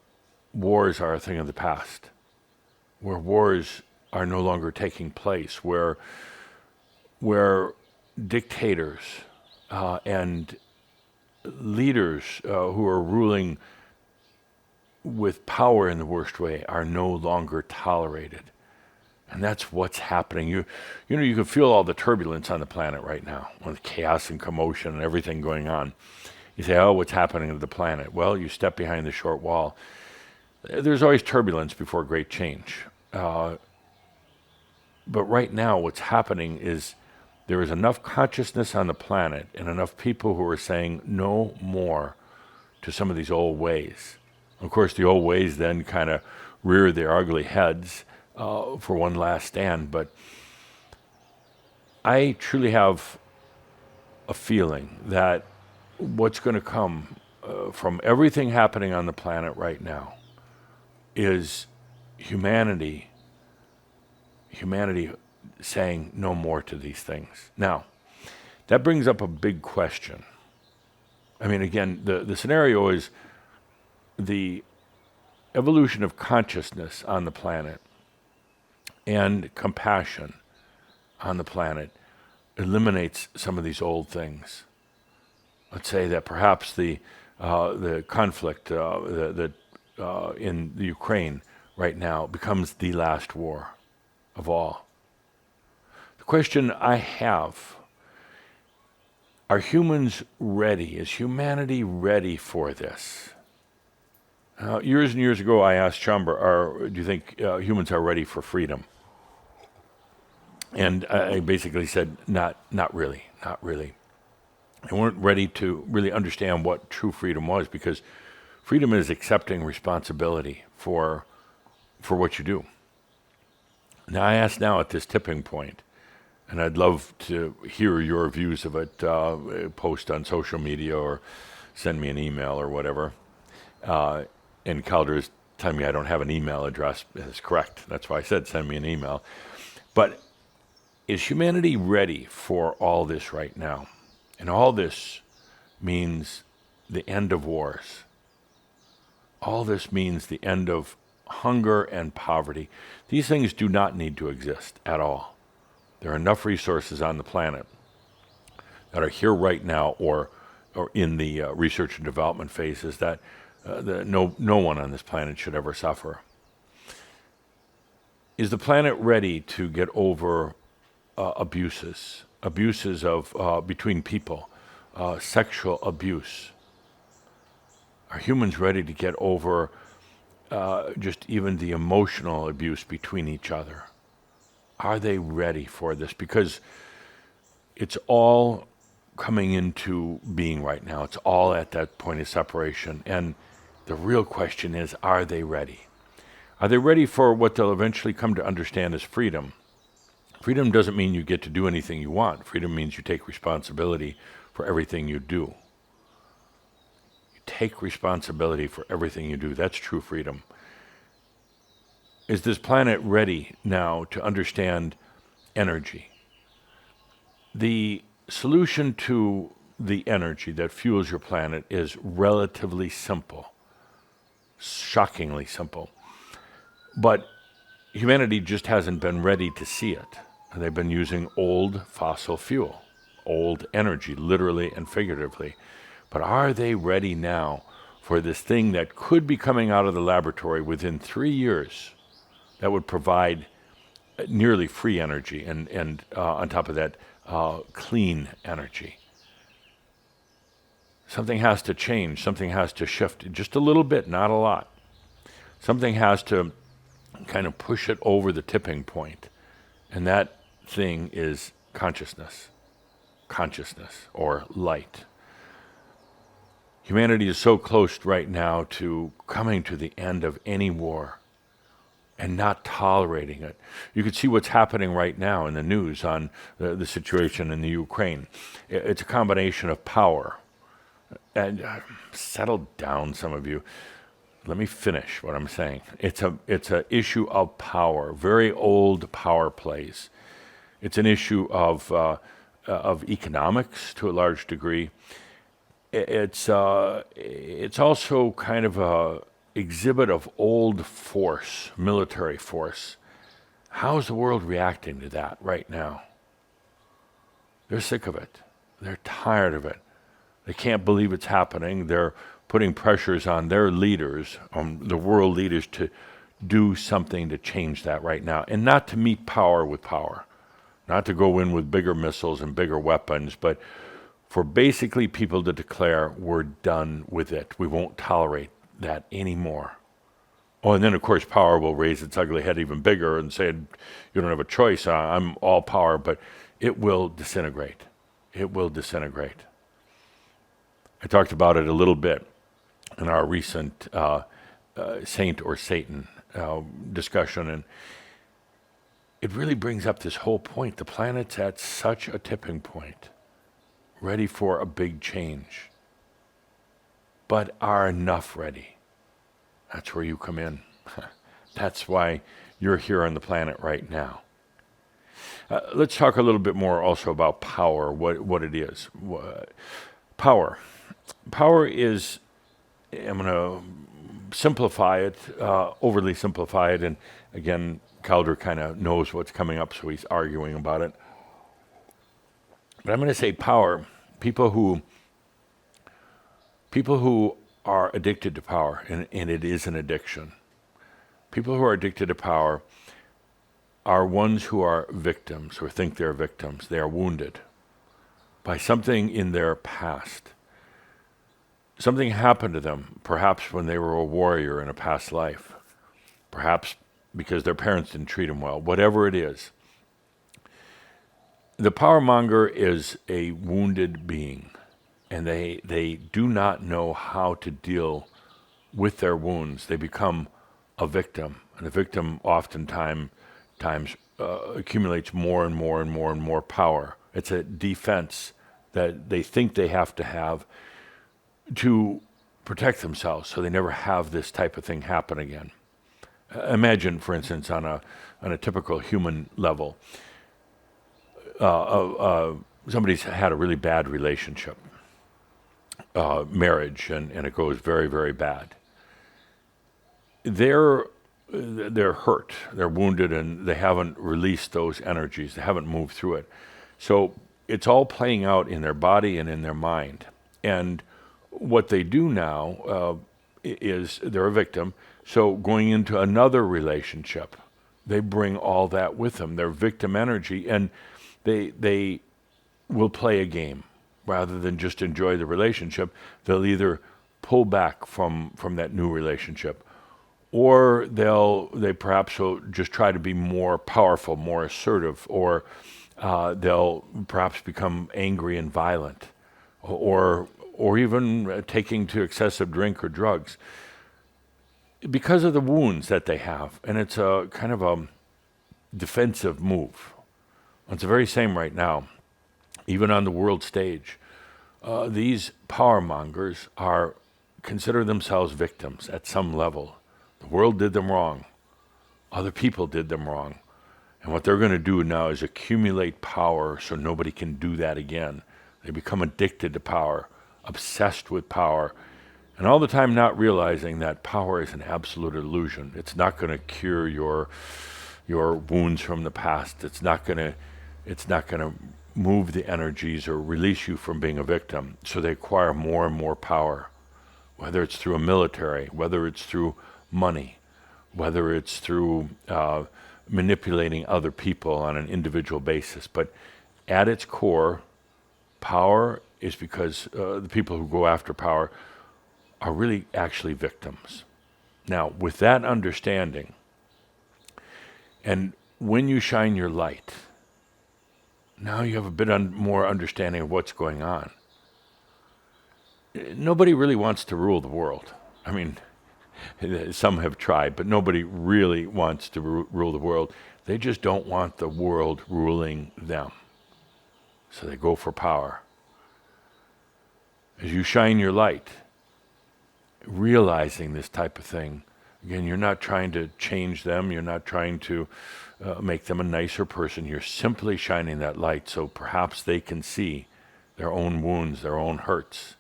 wars are a thing of the past? Where wars are no longer taking place? Where dictators and leaders who are ruling with power in the worst way are no longer tolerated? And that's what's happening. You can feel all the turbulence on the planet right now, all the chaos and commotion and everything going on. You say, oh, what's happening to the planet? Well, you step behind the short wall. There's always turbulence before great change. But right now, what's happening is there is enough consciousness on the planet and enough people who are saying no more to some of these old ways. Of course, the old ways then kind of rear their ugly heads for one last stand, but I truly have a feeling that what's going to come from everything happening on the planet right now is humanity saying no more to these things. Now, that brings up a big question. I mean, again, the scenario is the evolution of consciousness on the planet and compassion on the planet eliminates some of these old things. Let's say that perhaps the conflict in the Ukraine right now becomes the last war of all. The question I have: are humans ready? Is humanity ready for this? Years and years ago, I asked Chamber, do you think humans are ready for freedom? And I basically said, not really, not really. They weren't ready to really understand what true freedom was, because freedom is accepting responsibility for what you do. Now, I ask now at this tipping point, and I'd love to hear your views of it, post on social media or send me an email or whatever. And Calder is telling me I don't have an email address. That's correct. That's why I said send me an email. But is humanity ready for all this right now? And all this means the end of wars. All this means the end of hunger and poverty. These things do not need to exist at all. There are enough resources on the planet that are here right now or in the research and development phases that no one on this planet should ever suffer. Is the planet ready to get over abuses of between people, sexual abuse? Are humans ready to get over just even the emotional abuse between each other? Are they ready for this? Because it's all coming into being right now. It's all at that point of separation. And the real question is, are they ready? Are they ready for what they'll eventually come to understand as freedom? Freedom doesn't mean you get to do anything you want. Freedom means you take responsibility for everything you do. You take responsibility for everything you do. That's true freedom. Is this planet ready now to understand energy? The solution to the energy that fuels your planet is relatively simple, shockingly simple. But humanity just hasn't been ready to see it. They've been using old fossil fuel, old energy, literally and figuratively. But are they ready now for this thing that could be coming out of the laboratory within 3 years that would provide nearly free energy and on top of that, clean energy? Something has to change. Something has to shift just a little bit, not a lot. Something has to kind of push it over the tipping point. And that thing is consciousness or light. Humanity is so close right now to coming to the end of any war and not tolerating it. You can see what's happening right now in the news on the situation in the Ukraine. It's a combination of power. And settle down, some of you. Let me finish what I'm saying. It's a issue of power, very old power plays. It's an issue of economics to a large degree. It's also kind of a exhibit of old force, military force. How's the world reacting to that right now? They're sick of it. They're tired of it. They can't believe it's happening. They're putting pressures on their leaders, on the world leaders, to do something to change that right now, and not to meet power with power, not to go in with bigger missiles and bigger weapons, but for basically people to declare, we're done with it. We won't tolerate that anymore. Oh, and then of course power will raise its ugly head even bigger and say, you don't have a choice, I'm all power, but it will disintegrate. It will disintegrate. I talked about it a little bit in our recent Saint or Satan discussion, and it really brings up this whole point. The planet's at such a tipping point, ready for a big change. But are enough ready? That's where you come in. That's why you're here on the planet right now. Let's talk a little bit more also about power, what it is. Power. Power is, I'm going to simplify it, overly simplify it, and again, Calder kind of knows what's coming up, so he's arguing about it. But I'm going to say power. People who are addicted to power, and it is an addiction. People who are addicted to power are ones who are victims or think they're victims. They are wounded by something in their past. Something happened to them, perhaps when they were a warrior in a past life, perhaps because their parents didn't treat them well, whatever it is. The power monger is a wounded being, and they do not know how to deal with their wounds. They become a victim, and the victim oftentimes accumulates more and more and more and more power. It's a defense that they think they have to protect themselves, so they never have this type of thing happen again. Imagine, for instance, on a typical human level, somebody's had a really bad relationship, marriage, and it goes very, very bad. They're hurt, they're wounded, and they haven't released those energies. They haven't moved through it. So it's all playing out in their body and in their mind. And what they do now is they're a victim. So going into another relationship, they bring all that with them, their victim energy, and they will play a game rather than just enjoy the relationship. They'll either pull back from that new relationship, or they perhaps will just try to be more powerful, more assertive, or they'll perhaps become angry and violent, or even taking to excessive drink or drugs because of the wounds that they have. And it's a kind of a defensive move. It's the very same right now, even on the world stage. These power mongers consider themselves victims at some level. The world did them wrong. Other people did them wrong. And what they're going to do now is accumulate power so nobody can do that again. They become addicted to power, obsessed with power, and all the time not realizing that power is an absolute illusion. It's not going to cure your wounds from the past. It's not going to move the energies or release you from being a victim. So they acquire more and more power, whether it's through a military, whether it's through money, whether it's through manipulating other people on an individual basis. But at its core, power is because the people who go after power are really actually victims. Now, with that understanding, and when you shine your light, now you have a bit more understanding of what's going on. Nobody really wants to rule the world. I mean, some have tried, but nobody really wants to rule the world. They just don't want the world ruling them. So they go for power. As you shine your light, realizing this type of thing, again, you're not trying to change them. You're not trying to make them a nicer person. You're simply shining that light so perhaps they can see their own wounds, their own hurts.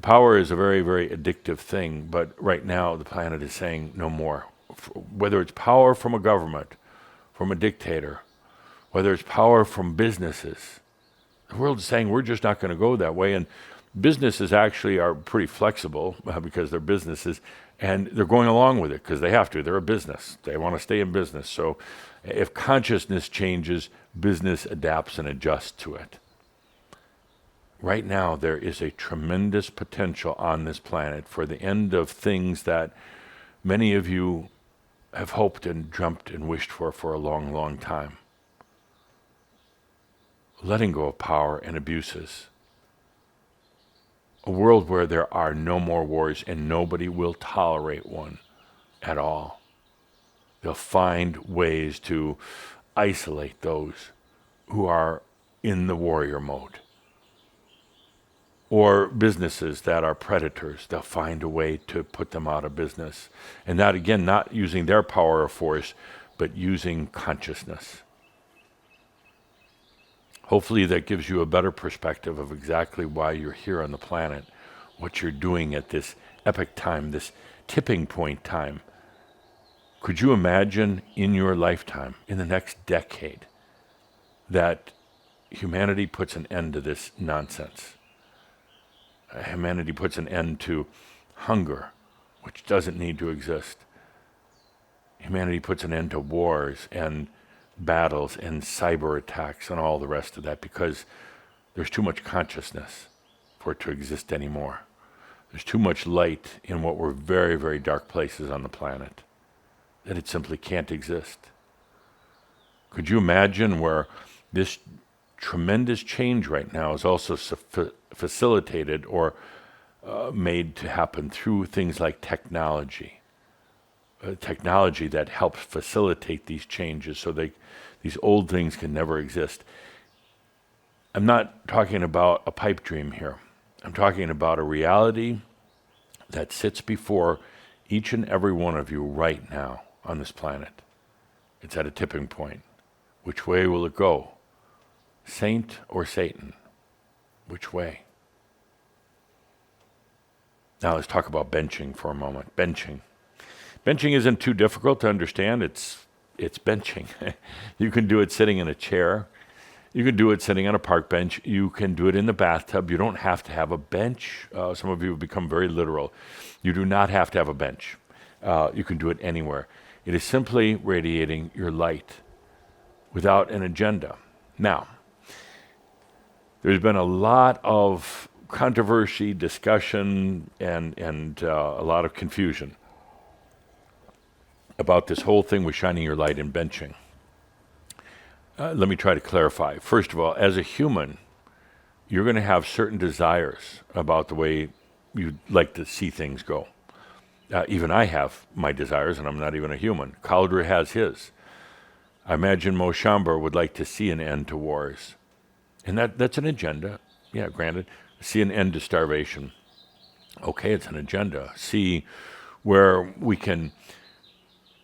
Power is a very, very addictive thing, but right now the planet is saying no more. Whether it's power from a government, from a dictator, whether it's power from businesses, the world is saying we're just not going to go that way. And businesses actually are pretty flexible because they're businesses, and they're going along with it because they have to. They're a business. They want to stay in business. So if consciousness changes, business adapts and adjusts to it. Right now, there is a tremendous potential on this planet for the end of things that many of you have hoped and dreamt and wished for a long, long time. Letting go of power and abuses. A world where there are no more wars and nobody will tolerate one at all. They'll find ways to isolate those who are in the warrior mode. Or businesses that are predators, they'll find a way to put them out of business. And that, again, not using their power or force, but using consciousness. Hopefully that gives you a better perspective of exactly why you're here on the planet, what you're doing at this epic time, this tipping point time. Could you imagine in your lifetime, in the next decade, that humanity puts an end to this nonsense? Humanity puts an end to hunger, which doesn't need to exist. Humanity puts an end to wars and battles and cyber attacks and all the rest of that because there's too much consciousness for it to exist anymore. There's too much light in what were very, very dark places on the planet that it simply can't exist. Could you imagine where this tremendous change right now is also facilitated or made to happen through things like technology? Technology that helps facilitate these changes so these old things can never exist. I'm not talking about a pipe dream here. I'm talking about a reality that sits before each and every one of you right now on this planet. It's at a tipping point. Which way will it go? Saint or Satan? Which way? Now let's talk about benching for a moment. Benching. Benching isn't too difficult to understand. It's benching. You can do it sitting in a chair. You can do it sitting on a park bench. You can do it in the bathtub. You don't have to have a bench. Some of you have become very literal. You do not have to have a bench. You can do it anywhere. It is simply radiating your light without an agenda. Now, there's been a lot of controversy, discussion, and a lot of confusion about this whole thing with shining your light and benching. Let me try to clarify. First of all, as a human, you're going to have certain desires about the way you'd like to see things go. Even I have my desires, and I'm not even a human. Cauldre has his. I imagine Mo Shambar would like to see an end to wars. And that's an agenda. Yeah, granted. See an end to starvation. Okay, it's an agenda. See where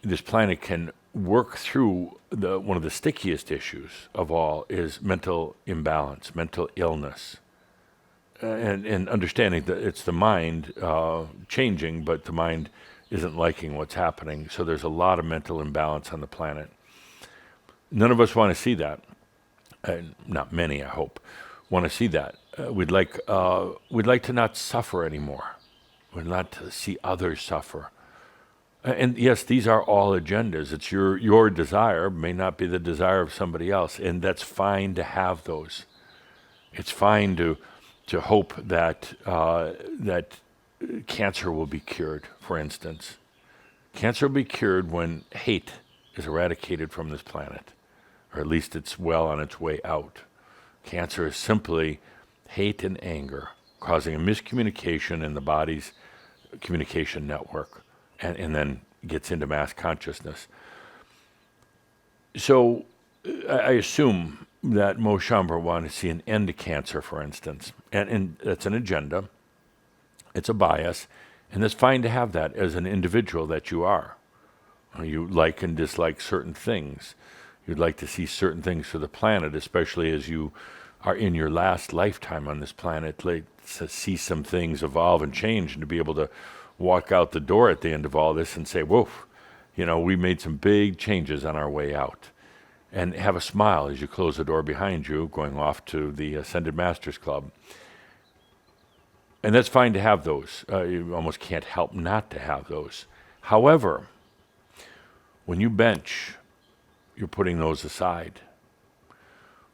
this planet can work through one of the stickiest issues of all is mental imbalance, mental illness. And understanding that it's the mind changing, but the mind isn't liking what's happening. So there's a lot of mental imbalance on the planet. None of us want to see that. Not many, I hope, want to see that. We'd like to not suffer anymore. We'd not to see others suffer. And yes, these are all agendas. It's your desire, may not be the desire of somebody else, and that's fine to have those. It's fine to hope that cancer will be cured, for instance. Cancer will be cured when hate is eradicated from this planet, or at least it's well on its way out. Cancer is simply hate and anger causing a miscommunication in the body's communication network, and then gets into mass consciousness. So I assume that Mo Shambar wanted to see an end to cancer, for instance, and that's an agenda. It's a bias, and it's fine to have that as an individual that you are. You like and dislike certain things. You'd like to see certain things for the planet, especially as you are in your last lifetime on this planet, like to see some things evolve and change, and to be able to walk out the door at the end of all this and say, whoa, we made some big changes on our way out. And have a smile as you close the door behind you, going off to the Ascended Masters Club. And that's fine to have those. You almost can't help not to have those. However, when you bench, you're putting those aside.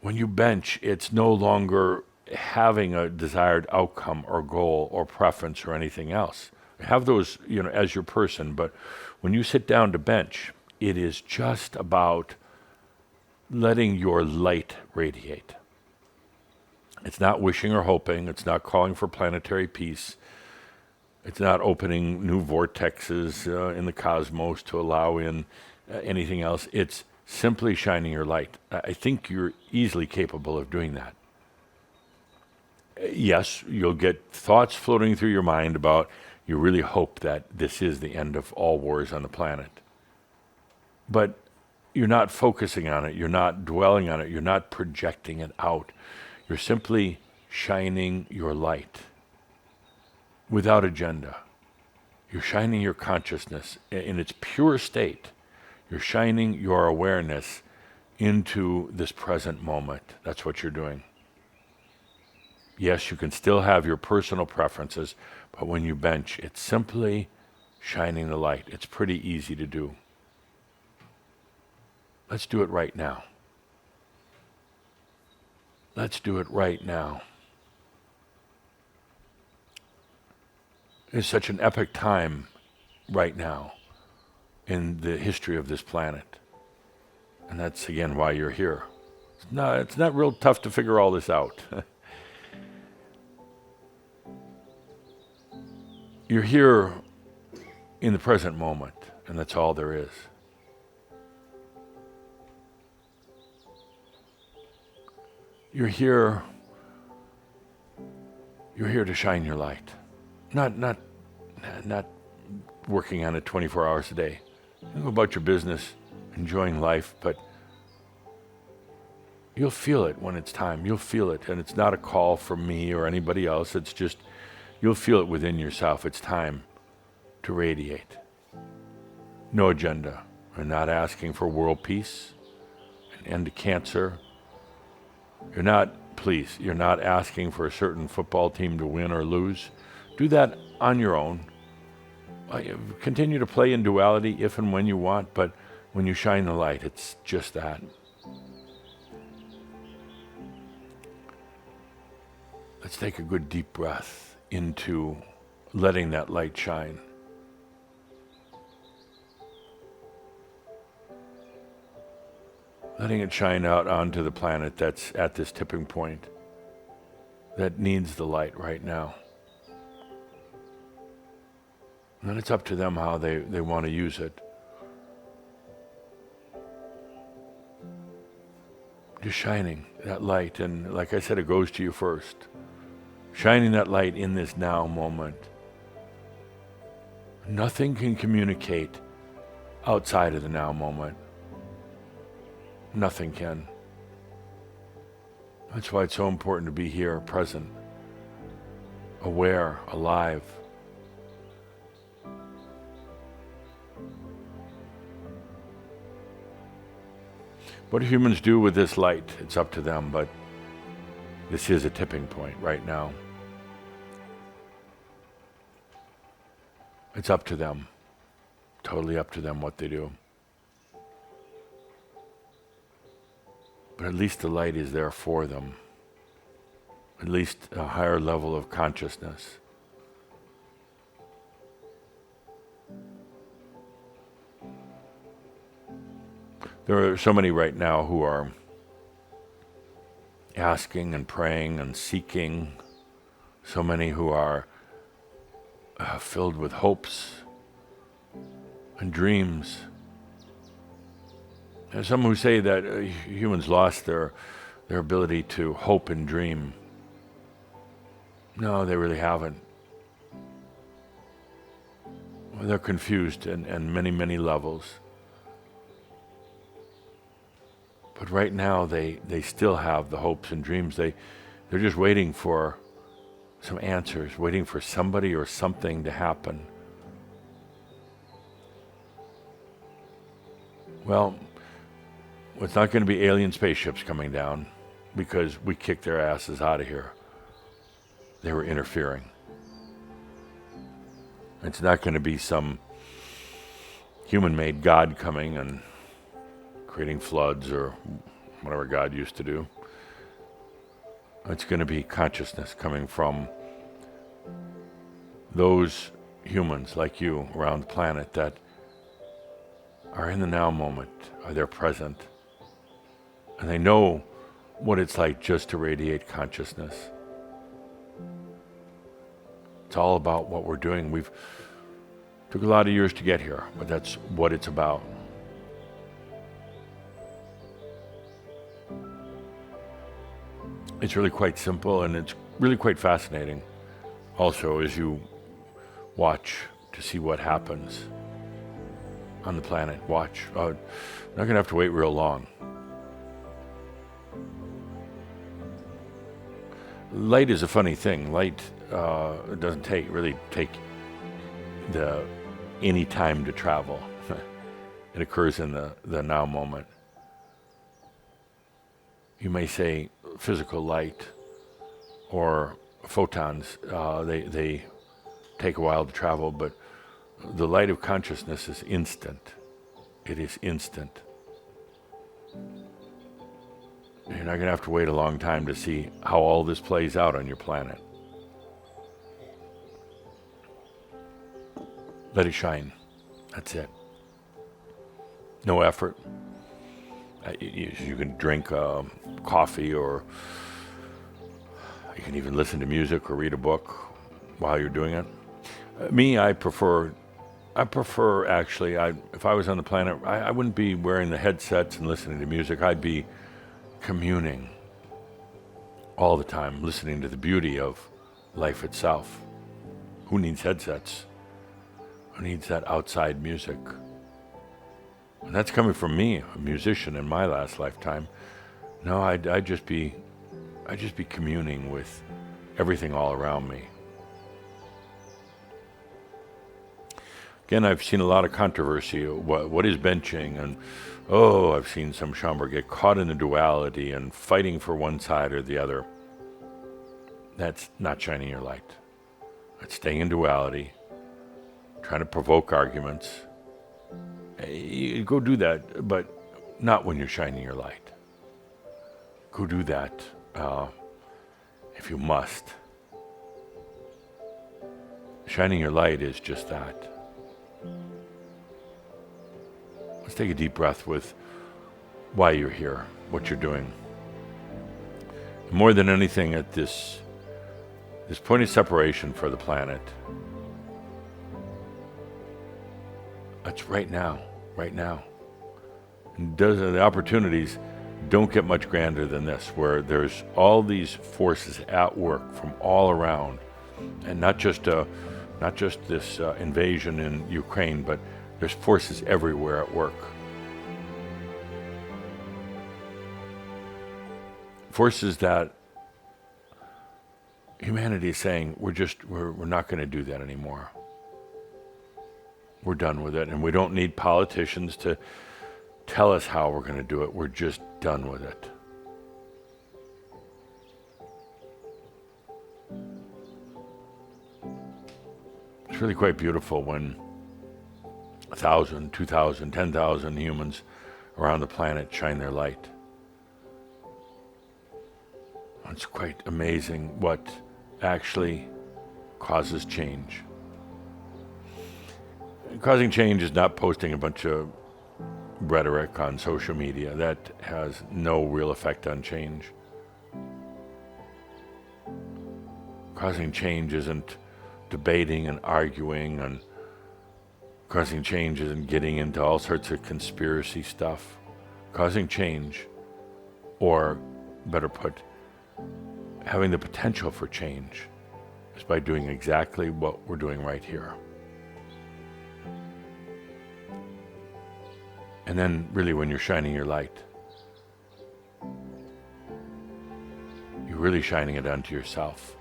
When you bench, it's no longer having a desired outcome or goal or preference or anything else. Have those, as your person, but when you sit down to bench, it is just about letting your light radiate. It's not wishing or hoping. It's not calling for planetary peace. It's not opening new vortexes in the cosmos to allow in anything else. It's simply shining your light. I think you're easily capable of doing that. Yes, you'll get thoughts floating through your mind about you really hope that this is the end of all wars on the planet. But you're not focusing on it, you're not dwelling on it, you're not projecting it out. You're simply shining your light without agenda. You're shining your consciousness in its pure state. You're shining your awareness into this present moment. That's what you're doing. Yes, you can still have your personal preferences, but when you bench, it's simply shining the light. It's pretty easy to do. Let's do it right now. Let's do it right now. It's such an epic time right now in the history of this planet. And that's, again, why you're here. It's not real tough to figure all this out. You're here in the present moment, and that's all there is. You're here to shine your light. Not working on it 24 hours a day. You go about your business, enjoying life, but you'll feel it when it's time. You'll feel it, and it's not a call from me or anybody else. It's just, you'll feel it within yourself. It's time to radiate. No agenda. We're not asking for world peace, an end to cancer. You're not asking for a certain football team to win or lose. Do that on your own. Continue to play in duality if and when you want, but when you shine the light, it's just that. Let's take a good deep breath into letting that light shine. Letting it shine out onto the planet that's at this tipping point, that needs the light right now. And then it's up to them how they want to use it. Just shining that light, and like I said, it goes to you first. Shining that light in this now moment. Nothing can communicate outside of the now moment. Nothing can. That's why it's so important to be here, present, aware, alive. What do humans do with this light? It's up to them, but this is a tipping point right now. It's up to them, totally up to them what they do. But at least the light is there for them. At least a higher level of consciousness. There are so many right now who are asking and praying and seeking. So many who are filled with hopes and dreams. There's some who say that humans lost their ability to hope and dream. No, they really haven't. Well, they're confused in many, many levels. But right now they still have the hopes and dreams. They're just waiting for some answers, waiting for somebody or something to happen. Well, it's not going to be alien spaceships coming down because we kicked their asses out of here. They were interfering. It's not going to be some human-made God coming and creating floods or whatever God used to do. It's going to be consciousness coming from those humans like you around the planet that are in the now moment, are there present, and they know what it's like just to radiate consciousness. It's all about what we're doing. We've took a lot of years to get here, but that's what it's about. It's really quite simple, and it's really quite fascinating also as you watch to see what happens. on the planet. Watch. Not going to have to wait real long. Light is a funny thing. Light doesn't really take any time to travel. It occurs in the now moment. You may say physical light or photons, they take a while to travel, but the light of consciousness is instant. It is instant. You're not going to have to wait a long time to see how all this plays out on your planet. Let it shine. That's it. No effort. You can drink coffee, or you can even listen to music or read a book while you're doing it. I prefer actually, if I was on the planet, I wouldn't be wearing the headsets and listening to music. I'd be communing all the time, listening to the beauty of life itself. Who needs headsets? Who needs that outside music? And that's coming from me, a musician in my last lifetime. No, I'd just be communing with everything all around me. Again, I've seen a lot of controversy. What is benching? And I've seen some Shaumbra get caught in the duality and fighting for one side or the other. That's not shining your light. That's staying in duality, trying to provoke arguments. You go do that, but not when you're shining your light. Go do that if you must. Shining your light is just that. Let's take a deep breath with why you're here, what you're doing. More than anything, at this point of separation for the planet, that's right now. And the opportunities don't get much grander than this, where there's all these forces at work from all around, and not just this invasion in Ukraine, but there's forces everywhere at work. Forces that humanity is saying, we're not going to do that anymore. We're done with it, and we don't need politicians to tell us how we're going to do it. We're just done with it. It's really quite beautiful when 1,000, 2,000, 10,000 humans around the planet shine their light. It's quite amazing what actually causes change. Causing change is not posting a bunch of rhetoric on social media. That has no real effect on change. Causing change isn't debating and arguing, and causing change isn't getting into all sorts of conspiracy stuff. Causing change, or better put, having the potential for change, is by doing exactly what we're doing right here. And then really when you're shining your light, you're really shining it onto yourself.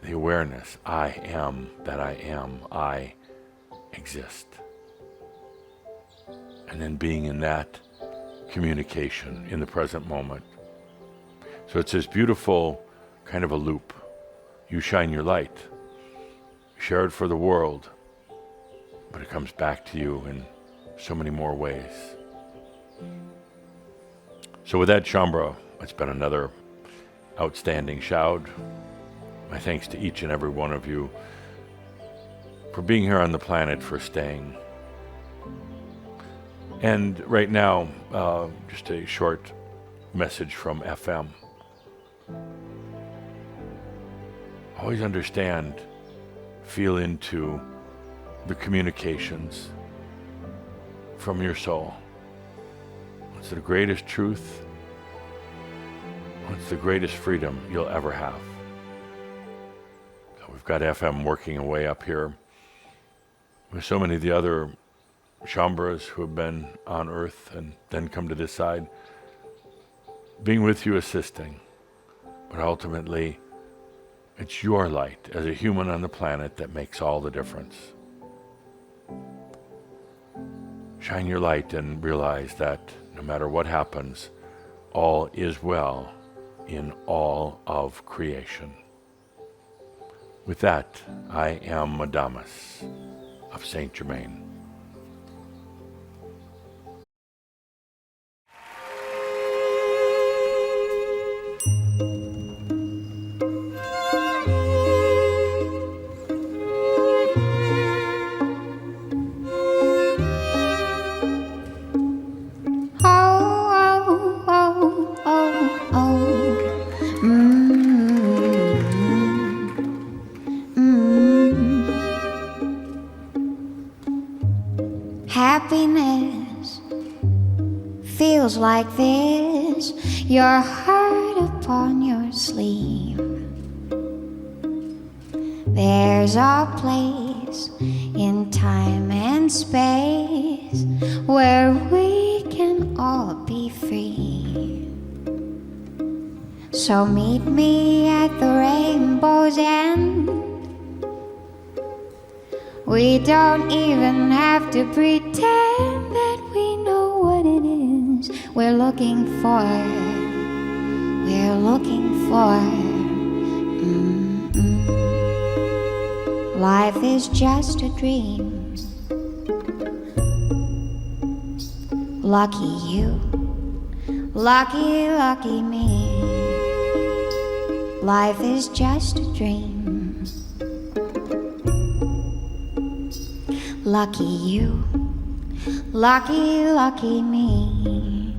The awareness, I am that I am, I exist. And then being in that communication in the present moment. So it's this beautiful kind of a loop. You shine your light, share it for the world, but it comes back to you in so many more ways. So with that, Shaumbra, it's been another outstanding Shoud. My thanks to each and every one of you for being here on the planet, for staying. And right now, just a short message from FM. Always understand, feel into the communications from your soul. What's the greatest truth? What's the greatest freedom you'll ever have? So we've got FM working away up here. with so many of the other Shambharas who have been on earth and then come to this side, being with you, assisting. But ultimately, it's your light as a human on the planet that makes all the difference. Shine your light and realize that no matter what happens, all is well in all of creation. With that, I am Madamas of Saint Germain. Happiness feels like this, your heart upon your sleeve. There's a place in time and space where we can all be free. So meet me at the rainbow's end. We don't even have to pretend that we know what it is we're looking for. We're looking for. Life is just a dream. Lucky you, lucky, lucky me. Life is just a dream. Lucky you, lucky, lucky me.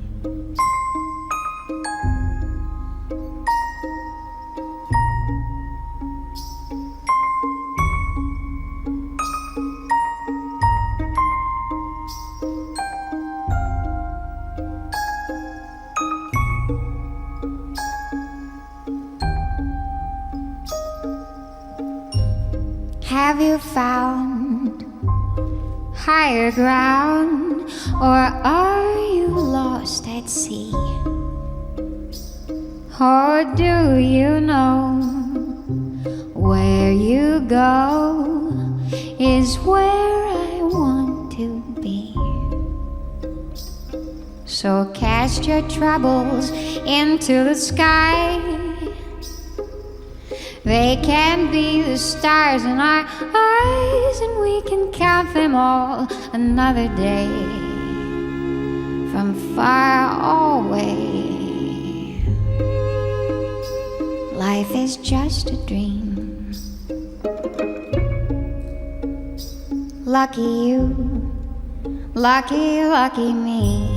Have you found higher ground, or are you lost at sea? Or do you know where you go is where I want to be? So cast your troubles into the sky. They can be the stars in our eyes, and we can count them all another day from far away. Life is just a dream. Lucky you, lucky, lucky me.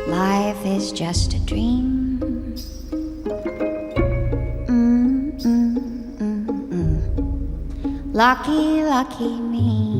Life is just a dream. Lucky, lucky me.